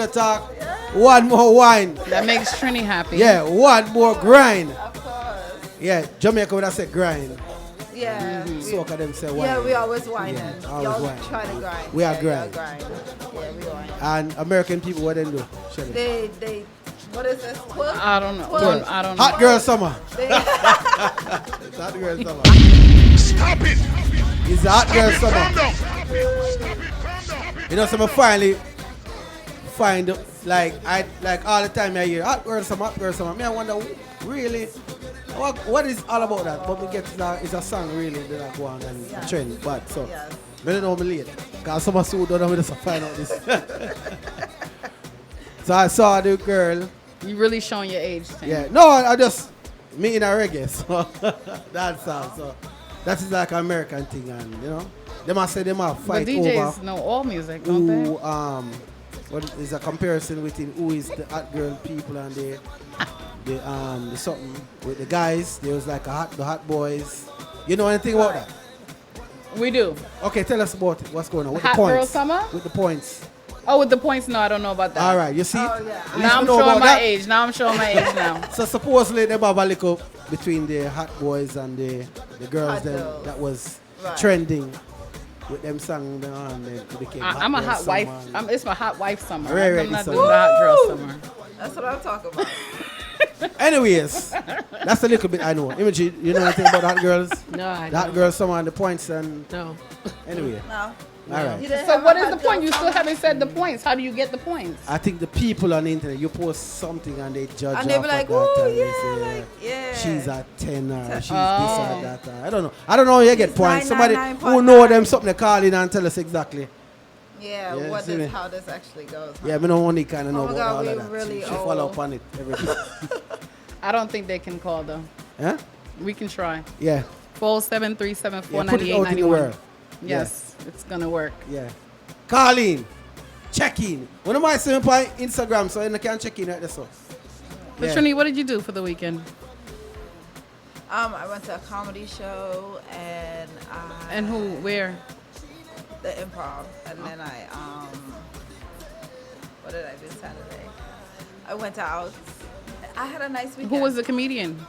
Talk. One more wine. That makes Trini happy. Yeah, one more grind. Of course. Yeah, Jamaica would have said grind. Yeah. Soca them say wine. Yeah, we always whining. Yeah, always Y'all whine. trying to grind. We are Yeah, grind. y'all grind. Yeah, we whine. And American people, what they do? Shelly? They, what is this? Twerk? I don't know. Twerk. I don't know. Hot girl summer. They, It's hot girl summer. Stop it! It's a hot girl Calm summer. down. You know, so I finally find like all the time I hear hot girl summer. Me, I wonder really what is all about that. But we get it's a song really that I go on and trend. But so yes. I don't know me late. Cause some so don't know me just find out this. So I saw the girl. You really showing your age, Tim. Yeah, no, I just me in a reggae. So that's all. So that is like an American thing, and you know, they must say they must But fight DJs over know all music, don't who they? what is a comparison between who is the hot girl people and the something with the guys. There was like the hot boys. You know anything about that? We do. Okay, tell us about it. What's going on with Hot the points? girl summer? With the points. Oh, with the points? No, I don't know about that. All right, you see. Oh, yeah. At least Now we I'm know showing about my that. age. Now I'm showing my age now. So supposedly they have a little between the hot boys and the girls Hot them girls. that was Right. trending with them songs and they became I'm a girl hot wife. summer. It's my hot wife summer. Right, I'm not so- doing the hot girl summer. That's what I'm talking about. Anyways, that's a little bit I know. Imagery, you know anything about hot girls? No, I The hot don't. girls summer and the points and No. anyway. No. All right. You didn't So have what a is the hot point? girl You still summer? haven't said the points. How do you get the points? I think the people on the internet, you post something and they judge And they off be of like, that "Ooh, and they yeah, say, like, yeah." she's a 10 or she's this Oh. or that. I don't know. I don't know how you get She's points. Somebody 999.9. who know them something, they call in and tell us exactly. Yeah, Yeah, what see me? is how this actually goes. Huh? Yeah, me don't only kind of know Oh my about God, all we of that. really She follow old. up on it every day. I don't think they can call though. Huh? We can try. Yeah. 47374 Yeah, put it out in the world. Yes, it's gonna work. Yeah. Call in. Check in. One of my see me on Instagram, so you can check in right there. So. But Yeah. Trini, what did you do for the weekend? I went to a comedy show and And who? Where? the improv, and then what did I do Saturday? I went out. I had a nice weekend. Who was the comedian?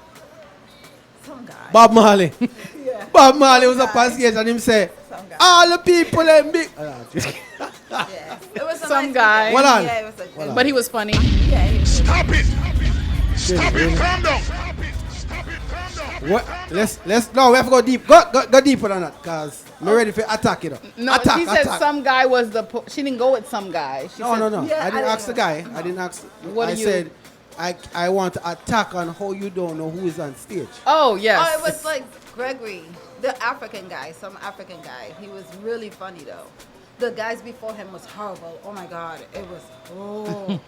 Some guy. Bob Marley. Yeah. Bob Marley was up guy. on stage and him say, Some guy. all the people in big. Yeah. It was a Some nice guy. Hold weekend. on. Yeah, it was a Hold on. But he was funny. Yeah, he was Stop it! Stop Really? it! Calm down! Stop it! Stop it! Calm down! What? Let's no, we have to go deep. Go deeper than that, cause we're ready for attack, you know. No, attack, she said attack. some guy was the. She didn't go with some guy. She No, said, no. Yeah, I didn't I ask the guy. I didn't ask. What I do you- said, I want to attack on how you don't know who is on stage. Oh yes. Oh, it was like Gregory, the African guy, some African guy. He was really funny though. The guys before him was horrible. Oh my God, it was. Boo!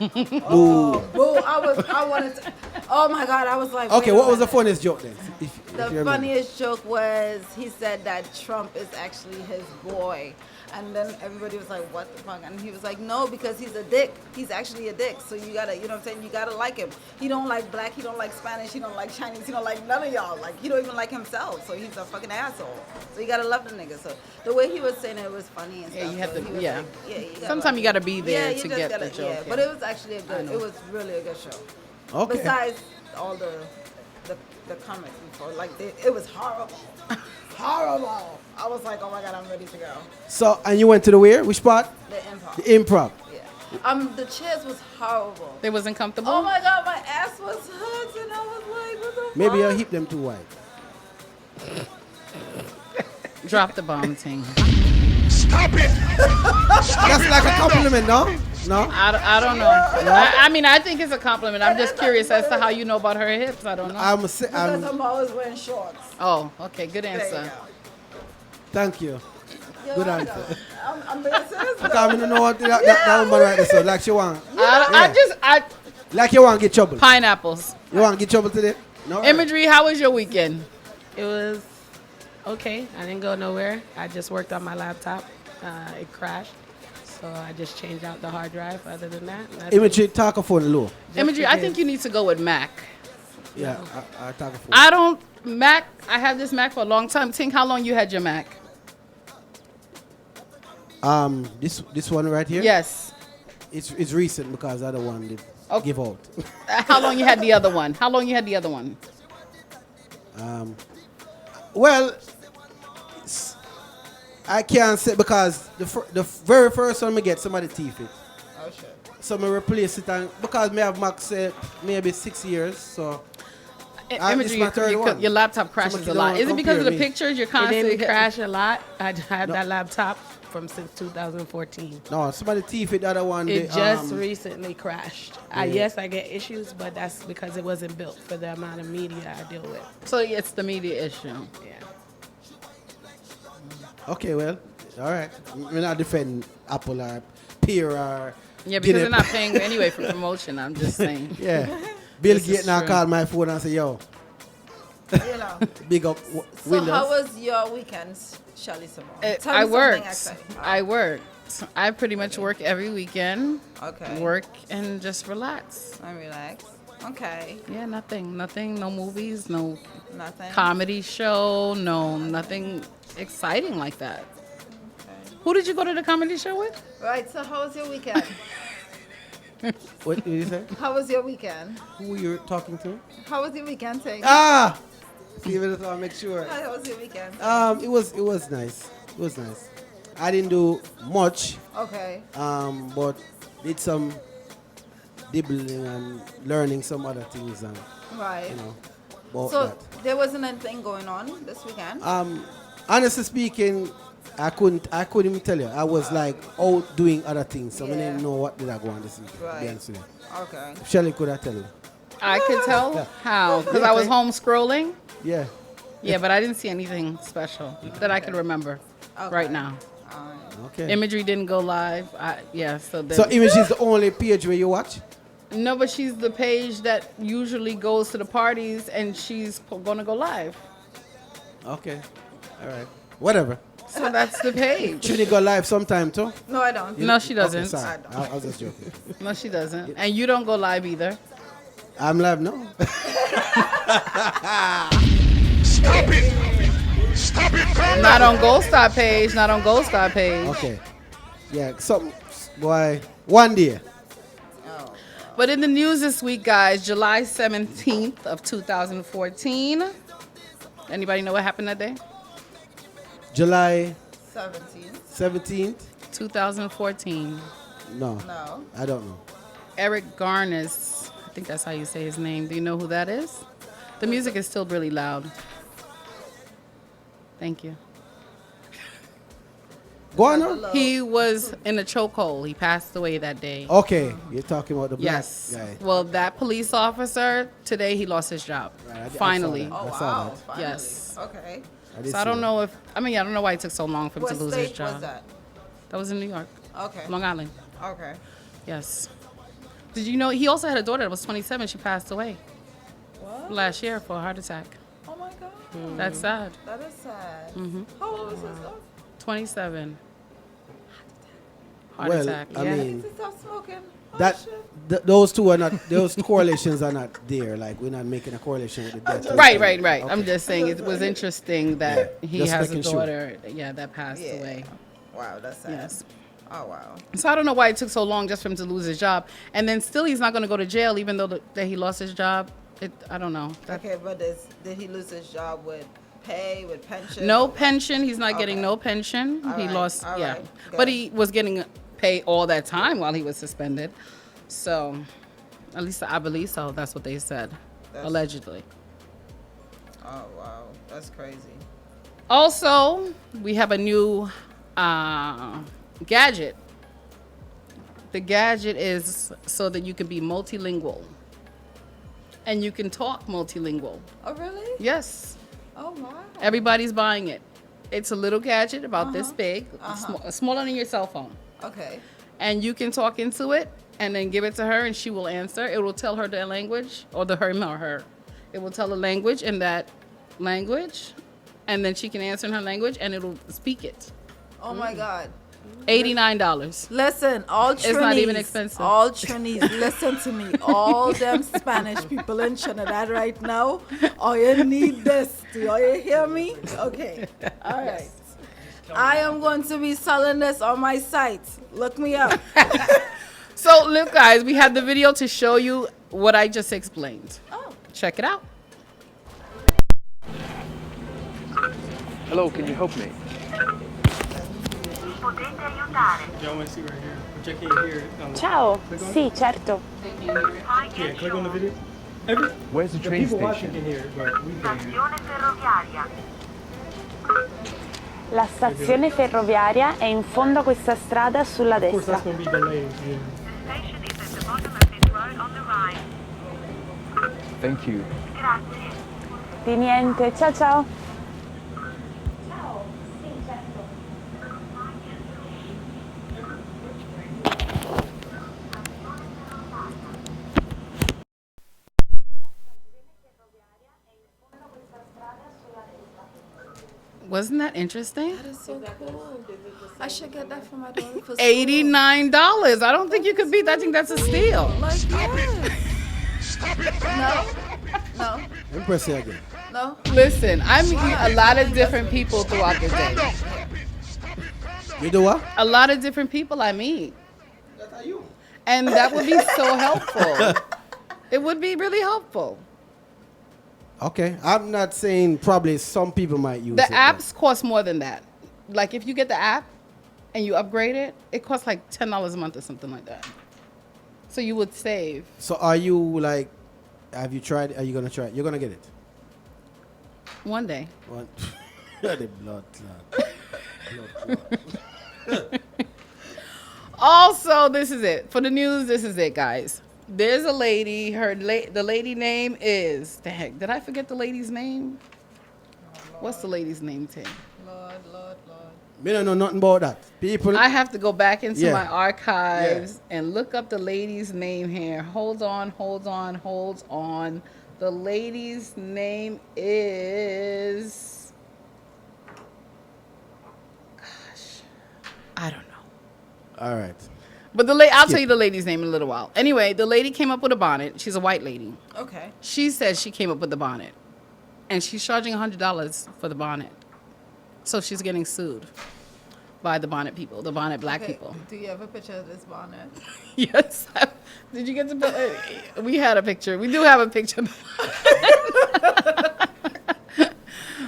I wanted to. Oh my God, I was like. Okay, wait a what was the minute. funniest joke then? If you The remember. funniest joke was he said that Trump is actually his boy. And then everybody was like, what the fuck? And he was like, no, because he's a dick. He's actually a dick. So you gotta, you know what I'm saying? You gotta like him. He don't like black, he don't like Spanish, he don't like Chinese, he don't like none of y'all. Like, he don't even like himself. So he's a fucking asshole. So you gotta love the nigga. So the way he was saying it was funny and Yeah, stuff. you have So to- he was yeah. like, you gotta Sometimes love you him. gotta be there you to just get gotta- the joke, Yeah, yeah. but it was actually a I good, know. it was really a good show. Okay. Besides all the comments before, like it was horrible, horrible. I was like, oh my God, I'm ready to go. So, and you went to the where? Which part? The improv. The improv. Yeah. The chairs was horrible. They wasn't comfortable. Oh my God, my ass was hooked, and I was like, what the Maybe fuck? you hip them too wide. Drop the bomb thing. Stop it! That's like a compliment, no? No? I don't know. I mean, I think it's a compliment. I'm just curious as to how you know about her hips. I don't know. Because I'm always wearing shorts. Oh, okay. Good There you answer. go. Thank you. You're Good welcome. answer. I'm being serious. Because I don't know what that woman right there, so like she want. I Like you want to get trouble. pineapples. You want to get trouble today? No? Imagery. How was your weekend? It was okay. I didn't go nowhere. I just worked on my laptop. It crashed. So I just changed out the hard drive. Other than that, nothing. Imagery, talk a phone low. Imagery. I think you need to go with Mac. Yeah, I talk a phone. I don't Mac. I have this Mac for a long time. Think how long you had your Mac? This one right here? Yes. it's recent because the other one did give out. How long you had the other one? How long you had the other one? Well, I can't say because the very first one me get somebody teeth it. Oh shit. So me replace it and because me have max maybe 6 years. So Imagery, my third one. your laptop crashes Somebody a lot. don't Is it because of the compare me. pictures you're It constantly didn't crash a lot. I had that laptop from since 2014. No, somebody teeth it the other one. It they, just recently crashed. Yeah. Yes, I get issues, but that's because it wasn't built for the amount of media I deal with. So it's the media issue. Yeah. Okay, well, all right. We're not defending Apple or Peer or Yeah, because Guinea- they're not paying anyway for promotion. I'm just saying. Yeah. Bill This is Gates now true. called my phone and say, yo, You know. big up So Windows. how was your weekend, Shelly Simone? Tell I me something worked. exciting. I worked. I pretty much work every weekend. Okay. Work and just relax. I relax. Okay. Yeah, nothing. No movies, no Nothing. comedy show, no nothing exciting like that. Okay. Who did you go to the comedy show with? Right. So how was your weekend? What did you say? How was your weekend? Who you talking to? How was your weekend, Ting? Ah! Give it a make sure. How was your weekend? It was nice. It was nice. I didn't do much, Okay. but did some dibbling and learning some other things and Right. you know about So that. there wasn't anything going on this weekend? Honestly speaking, I couldn't even tell you. I was like out doing other things, so I Yeah. didn't know what did I go on this week. To be Right. honest with you. Okay. Shelly could I tell you? I could tell how because I was home scrolling. Yeah. Yeah, but I didn't see anything special that I could remember right now. Okay. Imagery didn't go live. So So Image is the only page where you watch? no, but she's the page that usually goes to the parties, and she's gonna go live. Okay. All right. Whatever. So that's the page. Should he go live sometime too? No, I don't. No, she doesn't. Okay, sorry. I was just joking. No, she doesn't. And you don't go live either. I'm live now. Stop it! Stop it! Calm Not down! on Gold Star page. Not on Gold Star page. Okay. Yeah, something boy. One day. But in the news this week, guys, July 17th of 2014. Anybody know what happened that day? July 17. 17th? 2014. No. No. I don't know. Eric Garnes. I think that's how you say his name. Do you know who that is? The music is still really loud. Thank you. Go on now. He was in a chokehold. He passed away that day. Okay, you're talking about the black Yes. guy. Well, that police officer, today he lost his job. Right, I saw Finally. that. Oh, I saw wow. that. Finally. Yes. Okay. did So I see don't that. know if, I don't know why it took so long for him What to lose his state job. was that? That was in New York, Okay. Long Island. Okay. Yes. Did you know he also had a daughter that was 27? She passed away What? last year for a heart attack. Oh my God. That's sad. That is sad. Mm-hmm. How old was his daughter? 27. Heart Well, attack. I Yeah. mean, He stopped smoking. Oh, that shit. those two are not. Those correlations are not there. Like we're not making a correlation with the death. Right. I'm Okay. just saying it was interesting that Yeah, he just has a making sure. daughter, that passed Yeah. away. Wow, that's sad. Yes. Oh, wow. So I don't know why it took so long just for him to lose his job, and then still he's not going to go to jail even though that he lost his job. I don't know. Okay, but did he lose his job with pay, with pension? No pension. He's not getting Okay. no pension. All He right, lost. all Yeah, right, but good. he was getting pay all that time while he was suspended. So, at least I believe so. That's what they said, That's- allegedly. Oh, wow. That's crazy. Also, we have a new gadget. The gadget is so that you can be multilingual. And you can talk multilingual. Oh, really? Yes. Oh, wow. Everybody's buying it. It's a little gadget about this big, Uh-huh. smaller than your cell phone. Okay. And you can talk into it and then give it to her and she will answer. It will tell her the language or him or her. It will tell the language in that language and then she can answer in her language and it'll speak it. Oh, my God. $89. Listen, all Trinis. It's not even expensive. All Trinis, listen to me. All them Spanish people in Trinidad right now, oh, you need this. Do you hear me? Okay. All right. I am going to be selling this on my site. Look me up. So, look, guys, we have the video to show you what I just explained. Oh. Check it out. Hello, can you help me? Y'all want to see right here? Which I can't hear. Ciao, sì, certo. Yeah, click on the video. Where's the train People watching station? can hear it, but we can't hear it. La stazione ferroviaria è in fondo a questa strada sulla Of course, destra. that's going to be delayed. Yeah. Thank you. Di niente, ciao ciao. Wasn't that interesting? That is so cool. I should get that for my daughter for school. $89. I don't think you could beat that. I think that's a steal. Like, yes. No. Impress you again. No. Listen, I meet a lot of different people throughout the day. You do what? A lot of different people I meet. And that would be so helpful. It would be really helpful. Okay. I'm not saying probably some people might use The it. apps cost more than that. Like if you get the app and you upgrade it, it costs like $10 a month or something like that. So you would save. So are you like, have you tried? Are you going to try it? You're going to get it? One day. What? The blood clot. Also, this is it. For the news, this is it, guys. There's a lady. The lady name is... The heck, did I forget the lady's name? What's the lady's name, Tim? Lord. Me don't know nothing about that. People. I have to go back into Yeah. my archives and look up the lady's name here. Hold on. The lady's name is... Gosh, I don't know. All right. But I'll tell you the lady's name in a little while. Anyway, the lady came up with a bonnet. She's a white lady. Okay. She says she came up with the bonnet. And she's charging $100 for the bonnet. So she's getting sued by the bonnet people, the bonnet black people. Do you have a picture of this bonnet? Yes. Did you get the we had a picture. We do have a picture.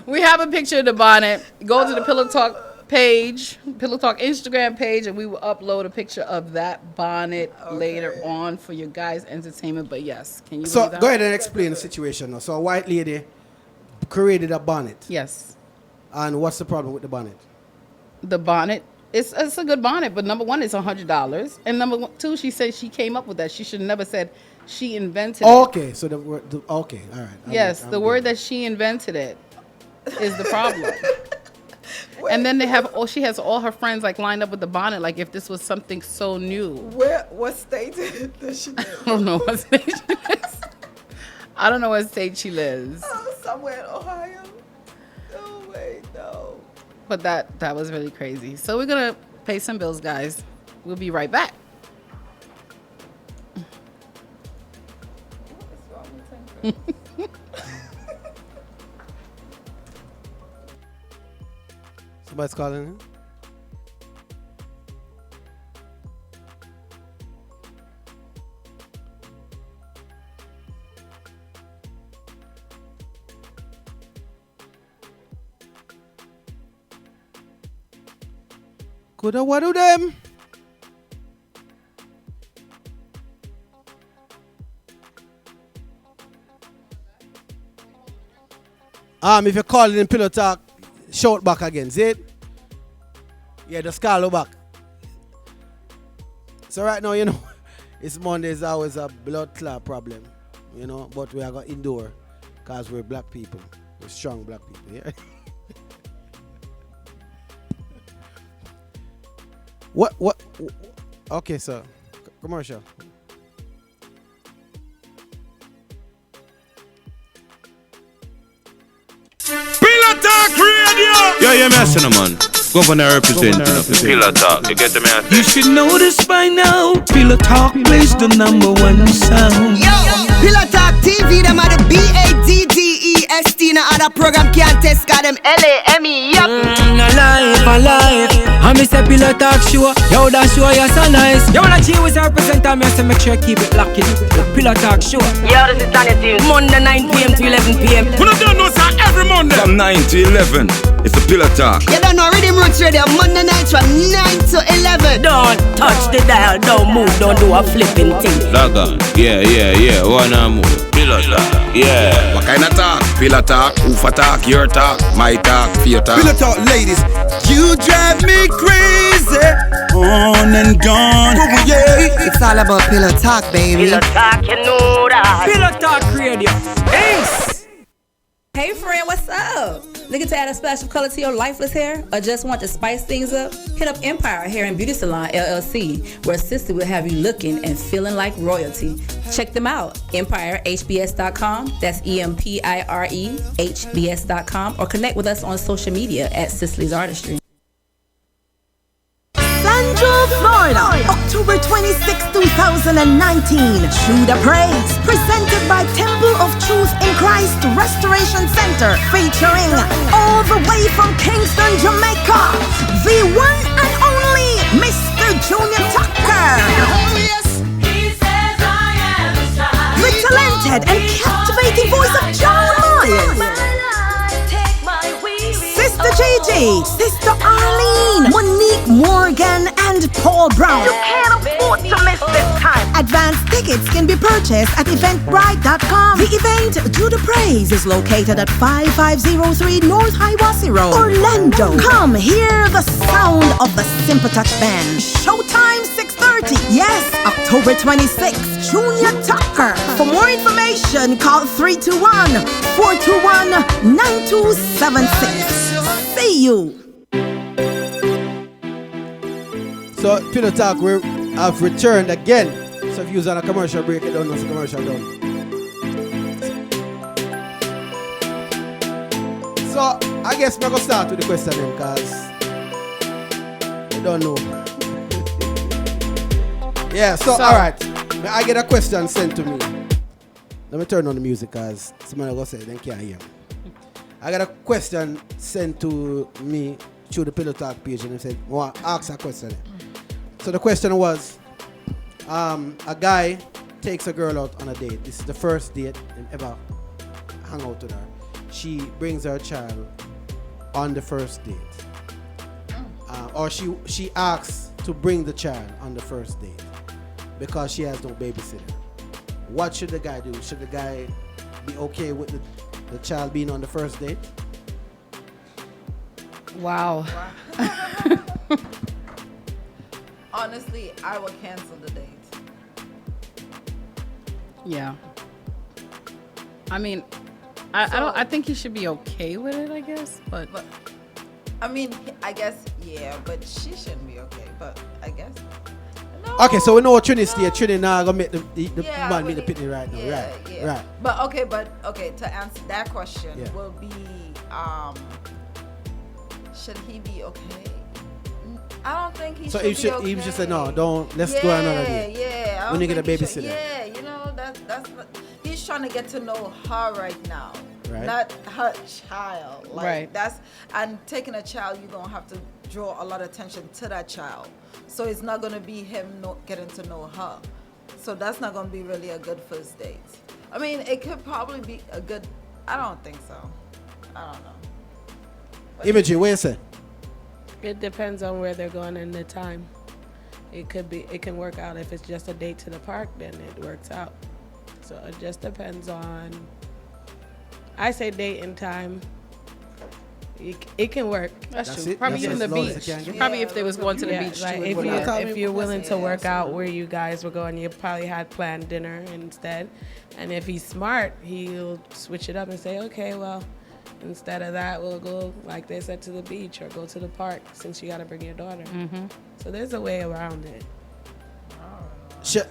We have a picture of the bonnet. Go to the Pillow Talk page, Pillow Talk Instagram page, and we will upload a picture of that bonnet later on for your guys' entertainment. But yes, can you So believe that? go ahead and explain the situation now. So a white lady created a bonnet. Yes. And what's the problem with the bonnet? The bonnet, it's a good bonnet, but number one, it's $100. And number two, she said she came up with that. She should have never said she invented it. Okay, so okay, all right. Yes, the word that she invented it is the problem. And then she has all her friends like lined up with the bonnet, like if this was something so new. What state does she live? I don't know what state she lives. I don't know what state she lives. Oh, somewhere in Ohio. No, wait, no. But that was really crazy. So we're gonna pay some bills, guys. We'll be right back. What is wrong with him? Somebody's calling in? Coulda what do them? If you're calling in Pillow Talk, shout back again, see it? Yeah, just call back. So right now, you know, it's Monday, it's always a blood clot problem, you know, but we are going to endure because we're black people. We're strong black people, yeah? What? Okay, so, commercial. Pillow Talk Radio. Yo, you're messing man. Governor representing. Pillow Talk, you get the man. You should know this by now. Pillow Talk plays the #1 sound. Yo, Pillow Talk TV, them are the BADDEST. No other program can't test, got them LAME. Yup. Alive. And me say Pillow Talk Show. Yo, that show you so nice. You wanna chill with our presenter, me say make sure you keep it locked in. The Pillow Talk Show. Yo, this is Tanya Team. Monday 9 p.m. to 11 p.m. We don't know, sir, every Monday. From 9 to 11, it's the Pillow Talk. You don't know Rhythm Roots Radio Monday nights from 9 to 11. Don't touch the dial, don't move, don't do a flipping thing. Log on. Yeah. Wanna move. Pillow Talk. Yeah. What kind of talk? Pillow talk, Ufa talk, your talk, my talk, fear talk. Pillow Talk, ladies, you drive me crazy. On and gone. Oh, yeah. It's all about Pillow Talk, baby. Pillow Talk, you know that. Pillow Talk Radio. Ace. Hey friend, what's up? Looking to add a splash of color to your lifeless hair, or just want to spice things up? Hit up Empire Hair and Beauty Salon LLC, where Sister will have you looking and feeling like royalty. Check them out, EmpireHBS.com. That's EMPIREHBS.com, or connect with us on social media at Cicely's Artistry. Central Florida, October 26, 2019. True the Praise, presented by Temple of Truth in Christ Restoration Center, featuring all the way from Kingston, Jamaica, the one and only Mr. Junior Tucker. The talented and captivating voice of John Myers. Sister JJ, Sister Arlene, Monique Morgan, and Paul Brown. You can't afford to miss this time. Advance tickets can be purchased at eventbrite.com. The event, Do the Praise, is located at 5503 North Hiawassee Road, Orlando. Come hear the sound of the Simple Touch Band. Showtime 6:30. Yes, October 26th, Junior Tucker. For more information, call 321-421-9276. See you. So, Pillow Talk, we have returned again. So, if you're on a commercial break, you don't know the commercial done. So, I guess we're going to start with the question then, because we don't know. Yeah, so alright. I get a question sent to me. Let me turn on the music, because somebody will say they can't hear me. I got a question sent to me through the Pillow Talk page, and they said, well, ask a question. So the question was, a guy takes a girl out on a date. This is the first date and ever hang out with her. She brings her child on the first date. Or she asks to bring the child on the first date because she has no babysitter. What should the guy do? Should the guy be okay with the child being on the first date? Wow. Honestly, I would cancel the date. Yeah. I mean, I think he should be okay with it, I guess, but I mean, I guess, yeah, but she shouldn't be okay, but I guess. No. Okay, so we know Trini stay. Trini now gonna make the man meet the pitney right now. Yeah, right. yeah. Right. But okay, to answer that question will be, should he be okay? I don't think he should be okay. He should say no. Don't. Let's go another day. Yeah. When you get a babysitter. Yeah, you know that's not, he's trying to get to know her right now, right. Not her child. Like, right. And taking a child, you're gonna have to draw a lot of attention to that child. So it's not gonna be him getting to know her. So that's not gonna be really a good first date. I mean, it could probably be a good. I don't think so. I don't know. Imogen, what you say? It depends on where they're going and the time. It can work out. If it's just a date to the park, then it works out. So it just depends on, I say date and time. It can work. That's true. Probably even the beach. Probably if they was going to the beach. Like if you're willing to work out where you guys were going, you probably had planned dinner instead. And if he's smart, he'll switch it up and say, okay, well, instead of that, we'll go, like they said, to the beach or go to the park since you got to bring your daughter. Mm-hmm. So there's a way around it.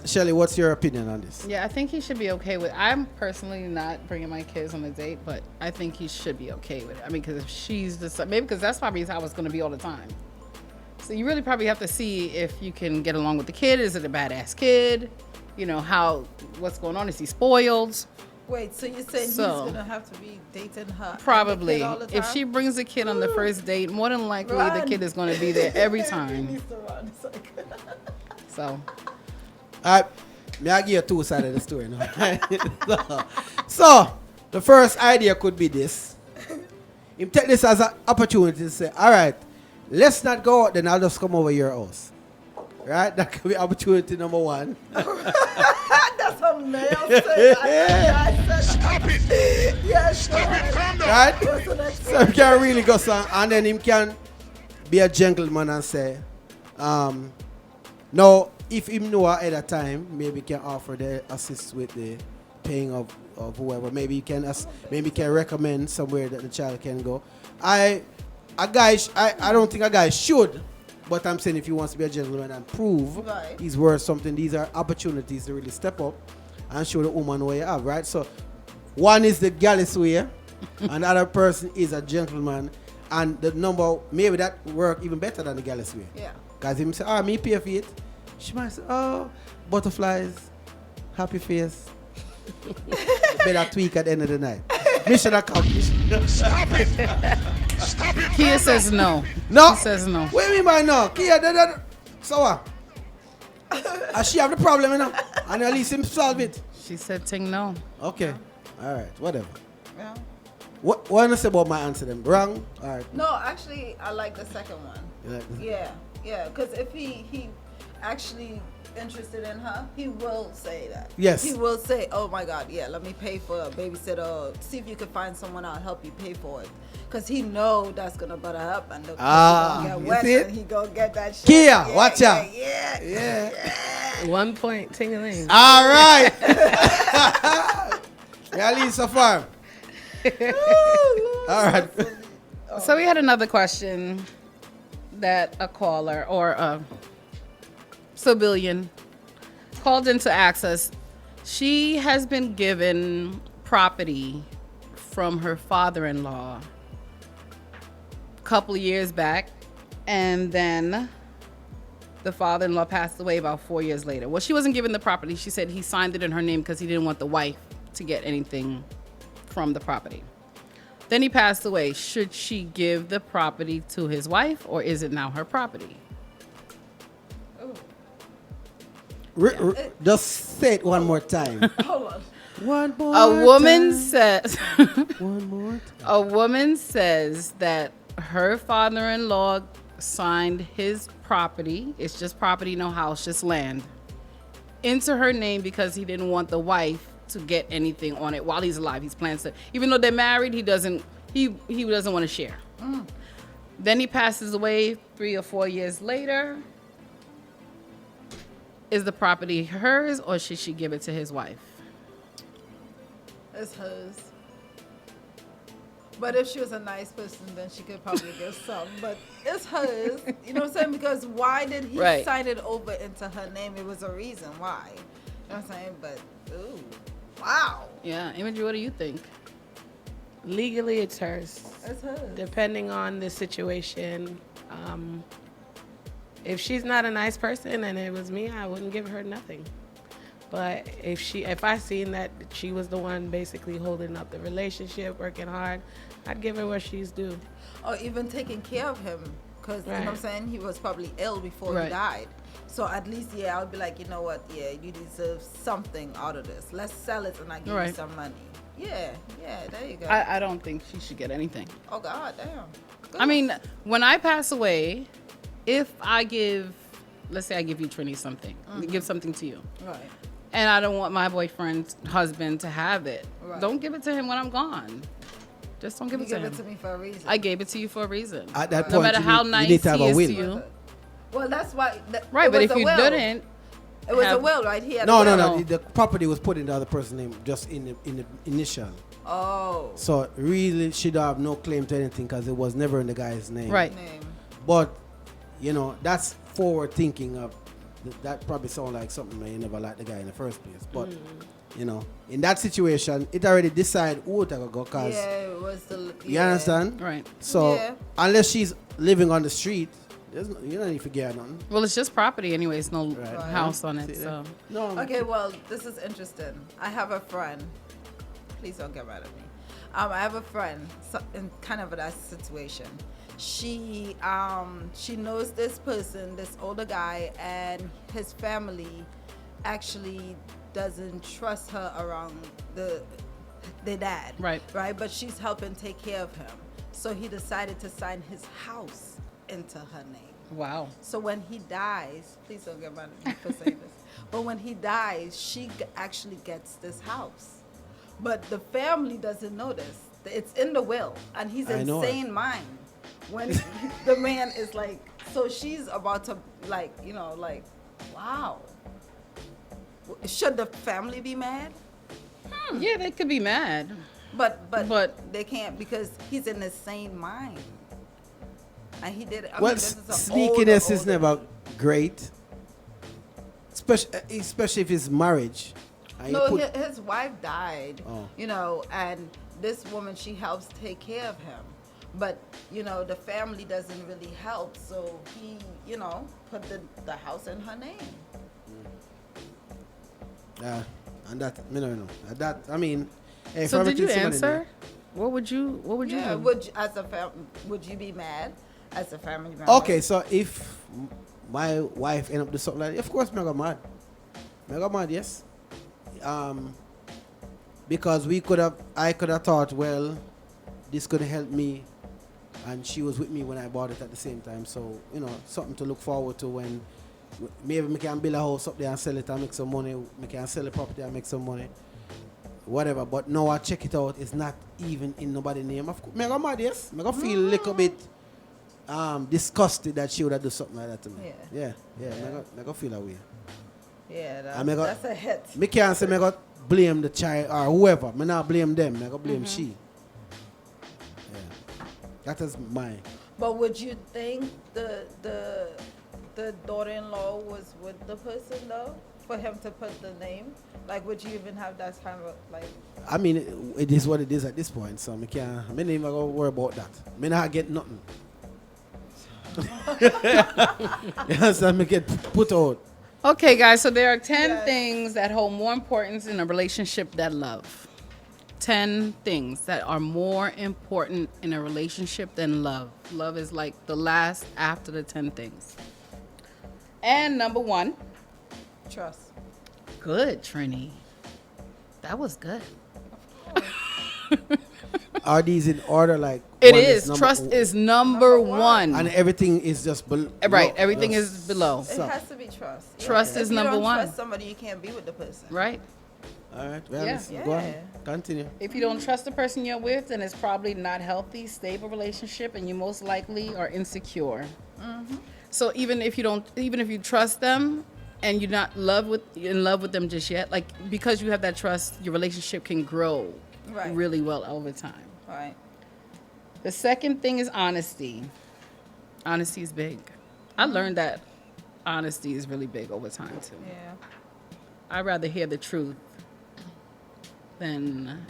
Shelly, what's your opinion on this? Yeah, I think he should be okay with it. I'm personally not bringing my kids on a date, but I think he should be okay with it. I mean, because if she's maybe because that's probably how it's going to be all the time. So you really probably have to see if you can get along with the kid. Is it a badass kid? You know, what's going on? Is he spoiled? Wait, so you're saying he's gonna have to be dating her? Probably. All the time? If she brings a kid on the first date, more than likely the kid is going to be there every time. So. May I give you two sides of the story now? So, the first idea could be this. You take this as an opportunity to say, all right, let's not go out, then I'll just come over your house. Right? That could be opportunity number one. That's how male say. Stop it! Yes, stop it! Calm down. Right? So you can really go some, and then him can be a gentleman and say, no, if him know ahead of time, maybe can offer the assist with the paying of whoever. Maybe you can recommend somewhere that the child can go. I don't think a guy should, but I'm saying if he wants to be a gentleman and prove he's worth something, these are opportunities to really step up and show the woman what you have, right? So one is the gallus way, and the other person is a gentleman, and the number, maybe that work even better than the gallus way. Yeah. Because him say, me pay for it. She might say, butterflies, happy face. Better tweak at the end of the night. Mission accomplished. Stop it! Stop it! Kia says no. No. He says no. What do you mean by no? Kia, so what? She have the problem, you know? And at least him solve it. She said ting no. Okay. All right. Whatever. Yeah. What do you say about my answer then? Wrong? All right. No, actually, I like the second one. You like this? Yeah. Because if he actually interested in her, he will say that. Yes. He will say, oh my God, yeah, let me pay for a babysitter. See if you can find someone I'll help you pay for it. Because he know that's going to butter up and the get wet and he going to get that shit. Kia, watch out. Yeah. 1 point, ting-a-ling. All right. Yeah, Lisa Farm. All right. So we had another question that a caller or a civilian called in to ask us. She has been given property from her father-in-law a couple of years back, and then the father-in-law passed away about 4 years later. Well, she wasn't given the property. She said he signed it in her name because he didn't want the wife to get anything from the property. Then he passed away. Should she give the property to his wife, or is it now her property? Just say it one more time. Hold on. One more A woman time. says One more time. a woman says that her father-in-law signed his property, it's just property, no house, just land, into her name because he didn't want the wife to get anything on it while he's alive. He's plans to, even though they're married, he doesn't want to share. Then he passes away 3 or 4 years later. Is the property hers, or should she give it to his wife? It's hers. But if she was a nice person, then she could probably give some. But it's hers. You know what I'm saying? Because why did he sign it over into her name? It was a reason why. You know what I'm saying? But, ooh, wow. Yeah, Imagery, what do you think? Legally, it's hers. It's hers. Depending on the situation. If she's not a nice person and it was me, I wouldn't give her nothing. But if I seen that she was the one basically holding up the relationship, working hard, I'd give her what she's due. Or even taking care of him. Because, you know what I'm saying, he was probably ill before he died. So at least, I would be like, you know what, you deserve something out of this. Let's sell it and I give you some money. Yeah, there you go. I don't think she should get anything. Oh, God, damn. Good. I mean, when I pass away, if I give, let's say I give you Trini something, give something to you. Right. And I don't want my boyfriend's husband to have it. Right. Don't give it to him when I'm gone. Just don't give it to him. You gave it to me for a reason. I gave it to you for a reason. At that no point, matter how nice he is to you. Well, that's why. Right, but if you didn't. It was a will, right? He had No. The property was put in the other person's name just in the initial. Oh. So really, she'd have no claim to anything because it was never in the guy's name. Right. But, that's forward thinking of, that probably sound like something that you never liked the guy in the first place. But, in that situation, it already decided who to go because. It was the. You understand? Right. So, unless she's living on the street, you don't need to forget nothing. Well, it's just property anyway. It's no house on it. So. No. Okay, well, this is interesting. I have a friend Please don't get mad at me. I have a friend in kind of that situation. She knows this person, this older guy, and his family actually doesn't trust her around the dad. Right. But she's helping take care of him. So he decided to sign his house into her name. Wow. So when he dies, please don't get mad at me for saying this, but when he dies, she actually gets this house. But the family doesn't know this. It's in the will, and he's insane mind. When the man is like, so she's about to wow. Should the family be mad? Yeah, they could be mad. But they can't because he's in the same mind. And he did it. Sneakiness is never great. Especially if it's marriage. No, his wife died, and this woman, she helps take care of him. But, the family doesn't really help. So he, put the house in her name. And that, that, I mean. Hey, so did you answer? What would you do? Would you be mad as a family member? Okay, so if my wife end up doing something like that, of course I got mad. I got mad, yes. Because I could have thought, well, this could help me, and she was with me when I bought it at the same time. So, something to look forward to when maybe we can build a house up there and sell it and make some money. We can sell the property and make some money. Whatever, but now I check it out, it's not even in nobody's name. Of course, I got mad, yes. I got feel a little bit disgusted that she would have done something like that to me. Yeah. I got feel that way. Yeah, that's a hit. Me can't say I got blame the child or whoever. I not blame them. I got blame she. Yeah, that is mine. But would you think the daughter-in-law was with the person though, for him to put the name? Like, would you even have that kind of like? I mean, it is what it is at this point. So I can't. I even go worry about that. I not get nothing. Yes, I get put out. Okay, guys, so there are 10 things that hold more importance in a relationship than love. 10 things that are more important in a relationship than love. Love is like the last after the 10 things. And number 1. Trust. Good, Trini. That was good. Are these in order? Like it is. Trust is number one. And everything is just below. Right. Everything is below. It has to be trust. Trust is number one. If you don't trust somebody, you can't be with the person. Right. All right. Well, go on. Continue. If you don't trust the person you're with, then it's probably not healthy, stable relationship, and you most likely are insecure. Mm-hmm. So even if you trust them and you're not in love with them just yet, like because you have that trust, your relationship can grow really well over time. Right. The second thing is honesty. Honesty is big. I learned that honesty is really big over time too. Yeah. I'd rather hear the truth than,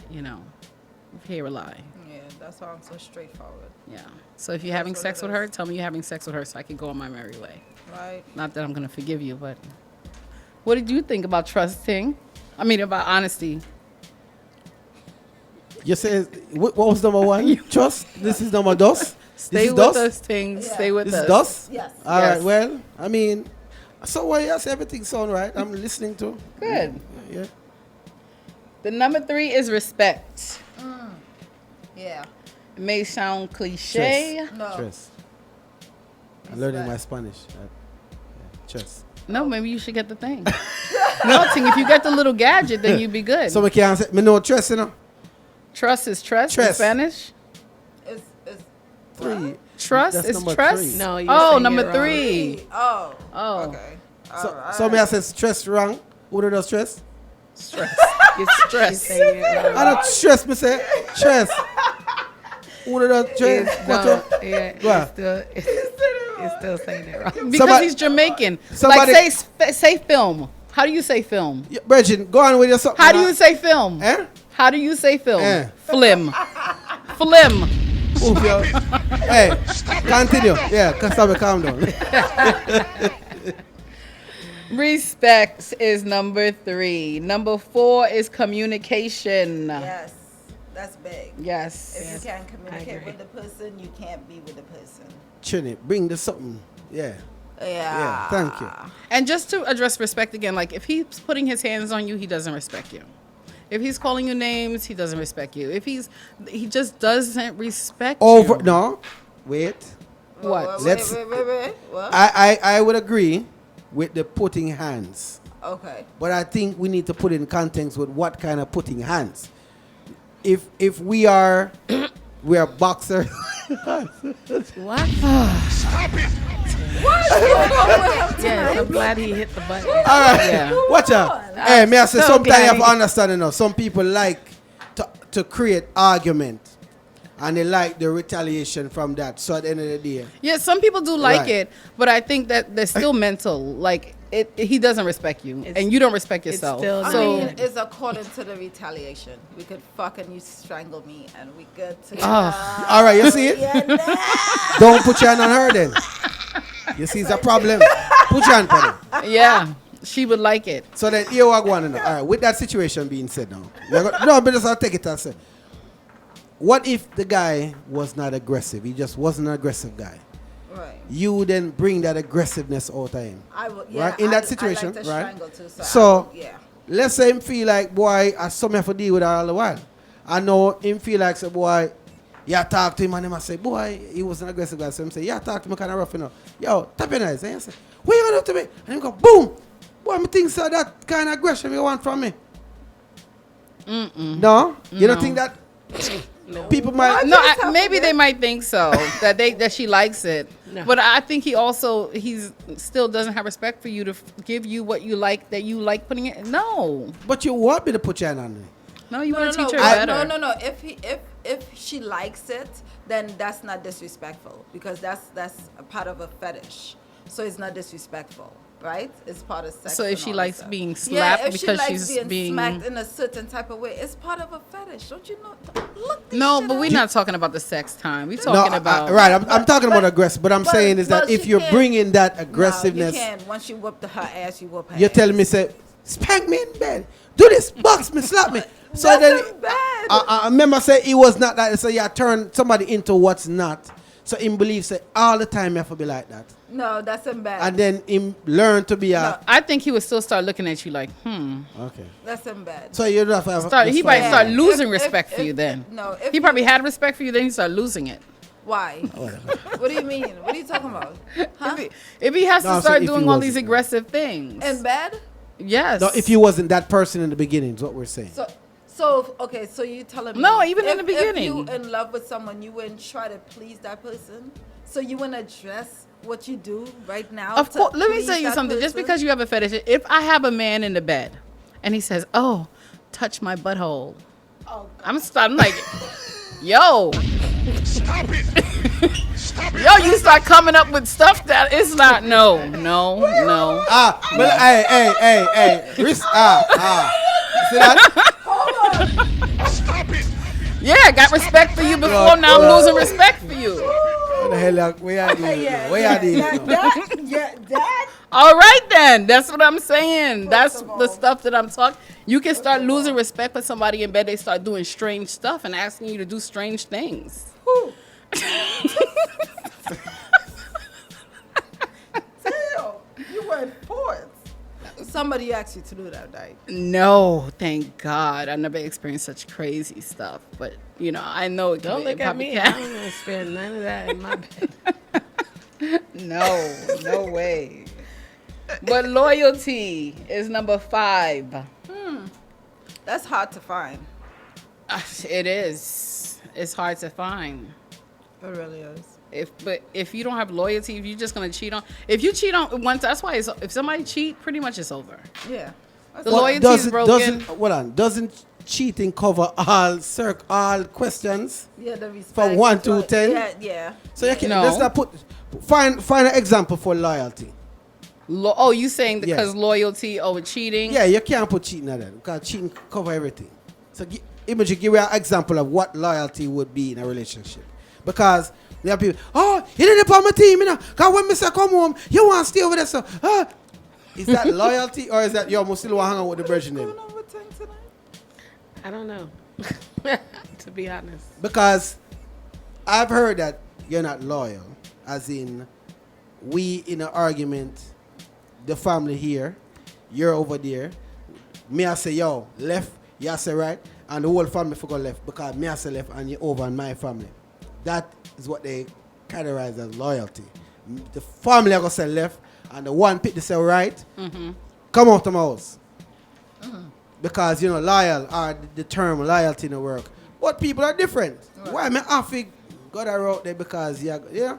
hear a lie. Yeah, that's why I'm so straightforward. Yeah. So if you're having sex with her, tell me you're having sex with her so I can go on my merry way. Right. Not that I'm going to forgive you, but what did you think about trusting? About honesty. You said, what was number one? Trust? This is number dos? Stay with us, things. Yeah. Stay with us. This is dos? Yes. All right, well, yes, everything sounds right. I'm listening to. Good. Yeah. The number 3 is respect. Yeah. It may sound cliche. Tres. No. Tres. I'm learning my Spanish. Tres. No, maybe you should get the thing. Nothing. If you get the little gadget, then you'd be good. So I can't say, know tres, Trust is trust in Spanish? It's 3. Trust That's is trust? 3. No, you're number 3. Oh. Okay. So me I say stress wrong. Who does stress? Stress. It's stress. I don't stress, me say stress. Who does stress? It's still saying it wrong. Because he's Jamaican. Like say film. How do you say film? Yeah, Bridget, go on with your something. How do you say film? How do you say film? Flim. Flim. Hey, continue. Yeah, calm down. Respect is number 3. Number 4 is communication. Yes. That's big. Yes. If you can't I communicate agree. with the person, you can't be with the person. Trini, bring the something. Yeah. Yeah, thank you. And just to address respect again, like if he's putting his hands on you, he doesn't respect you. If he's calling you names, he doesn't respect you. If he just doesn't respect you. No, wait. What? Wait. What? I would agree with the putting hands. Okay. But I think we need to put in context with what kind of putting hands. If we are boxers. What? Stop it! What? Yes, I'm glad he hit the button. All right. Yeah. Watch out. Hey, may I say, so sometimes you have glad to understand, you know, some people like to create argument. And they like the retaliation from that. So at the end of the day. Yeah, some people do like Right. it, but I think that they're still mental. Like he doesn't respect you, and you don't respect yourself. I So mean, it's according to the retaliation. We could fuck and you strangle me, and we good to go. All right, you see it? Don't put your hand on her then. You see, it's a problem. Put your hand on her. yeah, she would like it. So then, here we go. All right, with that situation being said now. No, but just I'll take it and say. What if the guy was not aggressive? He just wasn't an aggressive guy. Right. You then bring that aggressiveness out of him. I would, yeah, right? In that I situation, like to right? strangle too, So, yeah. let's say him feel like, boy, I something have to deal with her all the while. I know him feel like, say, boy, yeah, talk to him and him I say, boy, he was an aggressive guy. So him say, yeah, talk to me kind of rough, you know. Yo, tap your eyes. And he say, what you gonna do to me? And him go, boom. Boy, me think so that kind of aggression you want from me. No? You don't think that? People might maybe they might think so that she likes it, but I think he's still doesn't have respect for you to give you what you like that you like putting it. No, but you want me to put your hand on me. No, you want to teach her No, better. no. If she likes it, then that's not disrespectful because that's a part of a fetish. So it's not disrespectful, right? It's part of sex. So if and she all likes that being stuff. slapped if because she she's likes being smacked in a certain type of way, it's part of a fetish. Don't you know? Look this No, shit but we're up. not talking about the sex time. We're talking about I'm talking about aggressive, but I'm saying is that if you're bringing that aggressiveness, No, you can't. Once you whoop her ass, you whoop her you're ass. telling me, say, spank me in bed, do this, box me, slap me. So That's then, bad. I remember say it was not that. So you turn somebody into what's not. So him believes say all the time you have to be like that. No, that's bad. And then him learn to be a. I think he would still start looking at you like, Okay. That's bad. So you don't have to He might start losing respect for you then. No, he probably had respect for you, then he started losing it. Why? What do you mean? What are you talking about? Huh? If he has No, to start if doing he all wasn't, these aggressive things. In bed? Yes. No, if he wasn't that person in the beginning, is what we're saying. So okay, so you telling me? No, even in the beginning. If you in love with someone, you wouldn't try to please that person. So you wouldn't address what you do right now. Of course, let me please tell you that something. Just person? because you have a fetish, if I have a man in the bed and he says, "Oh, touch my butthole," I'm like, "Yo, stop it! Stop it! Yo, you start coming up with stuff that is not no. But hey, see that? Stop it! Yeah, I got respect for you before. Now I'm losing respect for you. What the hell? Where are these? Where are these? That. All right, then. That's what I'm saying. That's the stuff that I'm talking. You can start losing respect for somebody in bed. They start doing strange stuff and asking you to do strange things. Damn, you went forth. Somebody asked you to do that night. No, thank God. I never experienced such crazy stuff. But, you know, I know it can Don't be. look at me. I don't want to spend none of that in my bed. No way. But loyalty is number 5. That's hard to find. It is. It's hard to find. It really is. If you don't have loyalty, if you're just gonna cheat on, if you cheat on once, that's why if somebody cheat, pretty much it's over. Yeah. The loyalty is broken. Doesn't cheating cover all questions? Yeah, the respect. From 1 to 10. Yeah. So you can let's not find an example for loyalty. You saying because loyalty over cheating? Yeah, you can't put cheating at that because cheating cover everything. So Imagine, give me an example of what loyalty would be in a relationship. Because there are people, you didn't put my team, you know, because when Mr. come home, you want to stay over there, so, is that loyalty or is that you still want to hang out with the virgin name? I don't know. To be honest. Because I've heard that you're not loyal. As in, we in an argument, the family here, you're over there. Me, I say, yo, left, you I say right, and the whole family forgot left because me, I say left, and you over on my family. That is what they categorize as loyalty. The family are going to say left, and the one pick to say right, come out of my house. Because, you know, loyal are the term loyalty in the work. But people are different. Right. Why am I have to go that route there? Because, yeah.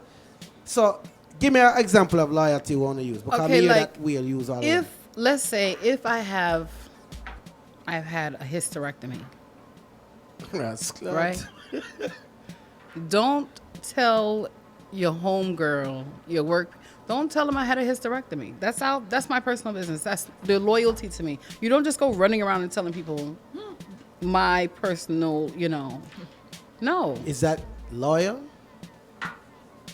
So, give me an example of loyalty you want to use. Because Okay, like, that we'll use all if, let's say, if I've had a hysterectomy. Right? Don't tell your homegirl, your work, don't tell them I had a hysterectomy. That's my personal business. That's the loyalty to me. You don't just go running around and telling people my personal, no. Is that loyal?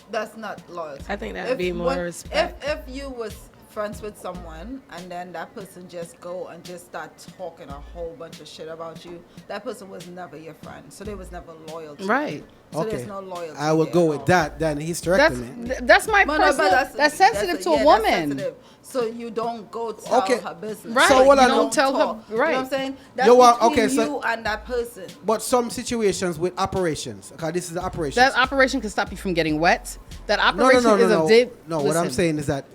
That's not loyalty. I think that would be more respect. If you was friends with someone and then that person just go and just start talking a whole bunch of shit about you, that person was never your friend. So they was never loyal to you. So there's no loyalty. I will go with that than hysterectomy. That's my personal. That's sensitive to a woman. Sensitive. So you don't go tell her business. Right. So what you I don't tell her. Right. You know what I'm saying? That's between you and that person. But some situations with operations, okay, this is the operation. That operation can stop you from getting wet. That operation is a dip. No, what I'm saying is that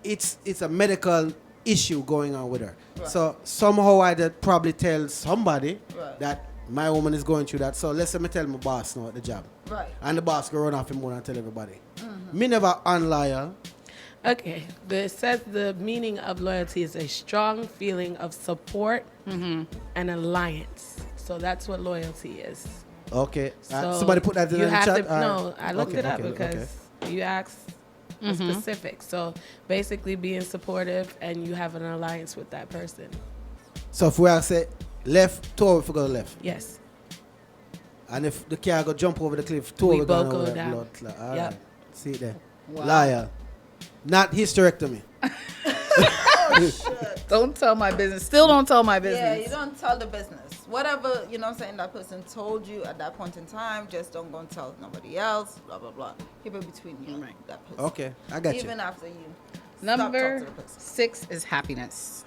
it's a medical issue going on with her. Right. So somehow I'd probably tell somebody that my woman is going through that. So let's say me tell my boss now at the job. Right. And the boss go run off him and tell everybody. Me never unloyal. Okay. It says the meaning of loyalty is a strong feeling of support and alliance. So that's what loyalty is. Okay. So somebody put that in the chat? No, I looked it up because you asked specific. So basically being supportive and you have an alliance with that person. So if we are say left, two of us go left. Yes. And if the car go jump over the cliff, two we of us both go go down. All right. See it there. Wow. Liar. Not hysterectomy. Shit. Don't tell my business. Still don't tell my business. Yeah, you don't tell the business. Whatever, you know what I'm saying, that person told you at that point in time, just don't go and tell nobody else, blah, blah, blah. Keep it between you and that person. Okay, I got you. Even after you Number 6 is happiness.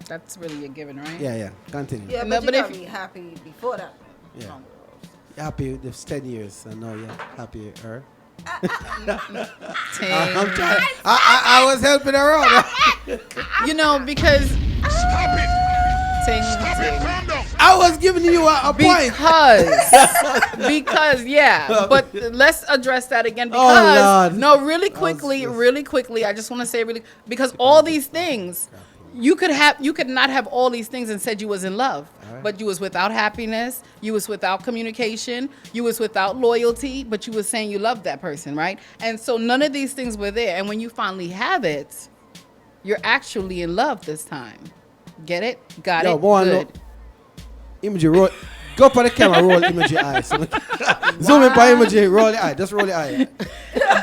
That's really a given, right? Yeah. Continue. Yeah, but you gotta be happy before that. Yeah. You're happy with this 10 years. I know you're happy with her. I'm trying. I was helping her out. Because Stop it. I was giving you a point. Because yeah. But let's address that again because really quickly, I just want to say because all these things you could not have all these things and said you was in love, but you was without happiness, you was without communication, you was without loyalty, but you was saying you loved that person, right? And so none of these things were there. And when you finally have it, you're actually in love this time. Get it? Got it? Good. Imagery, roll. Go up on the camera, roll imagery eye. So zoom in by imagery, roll the eye. Just roll the eye.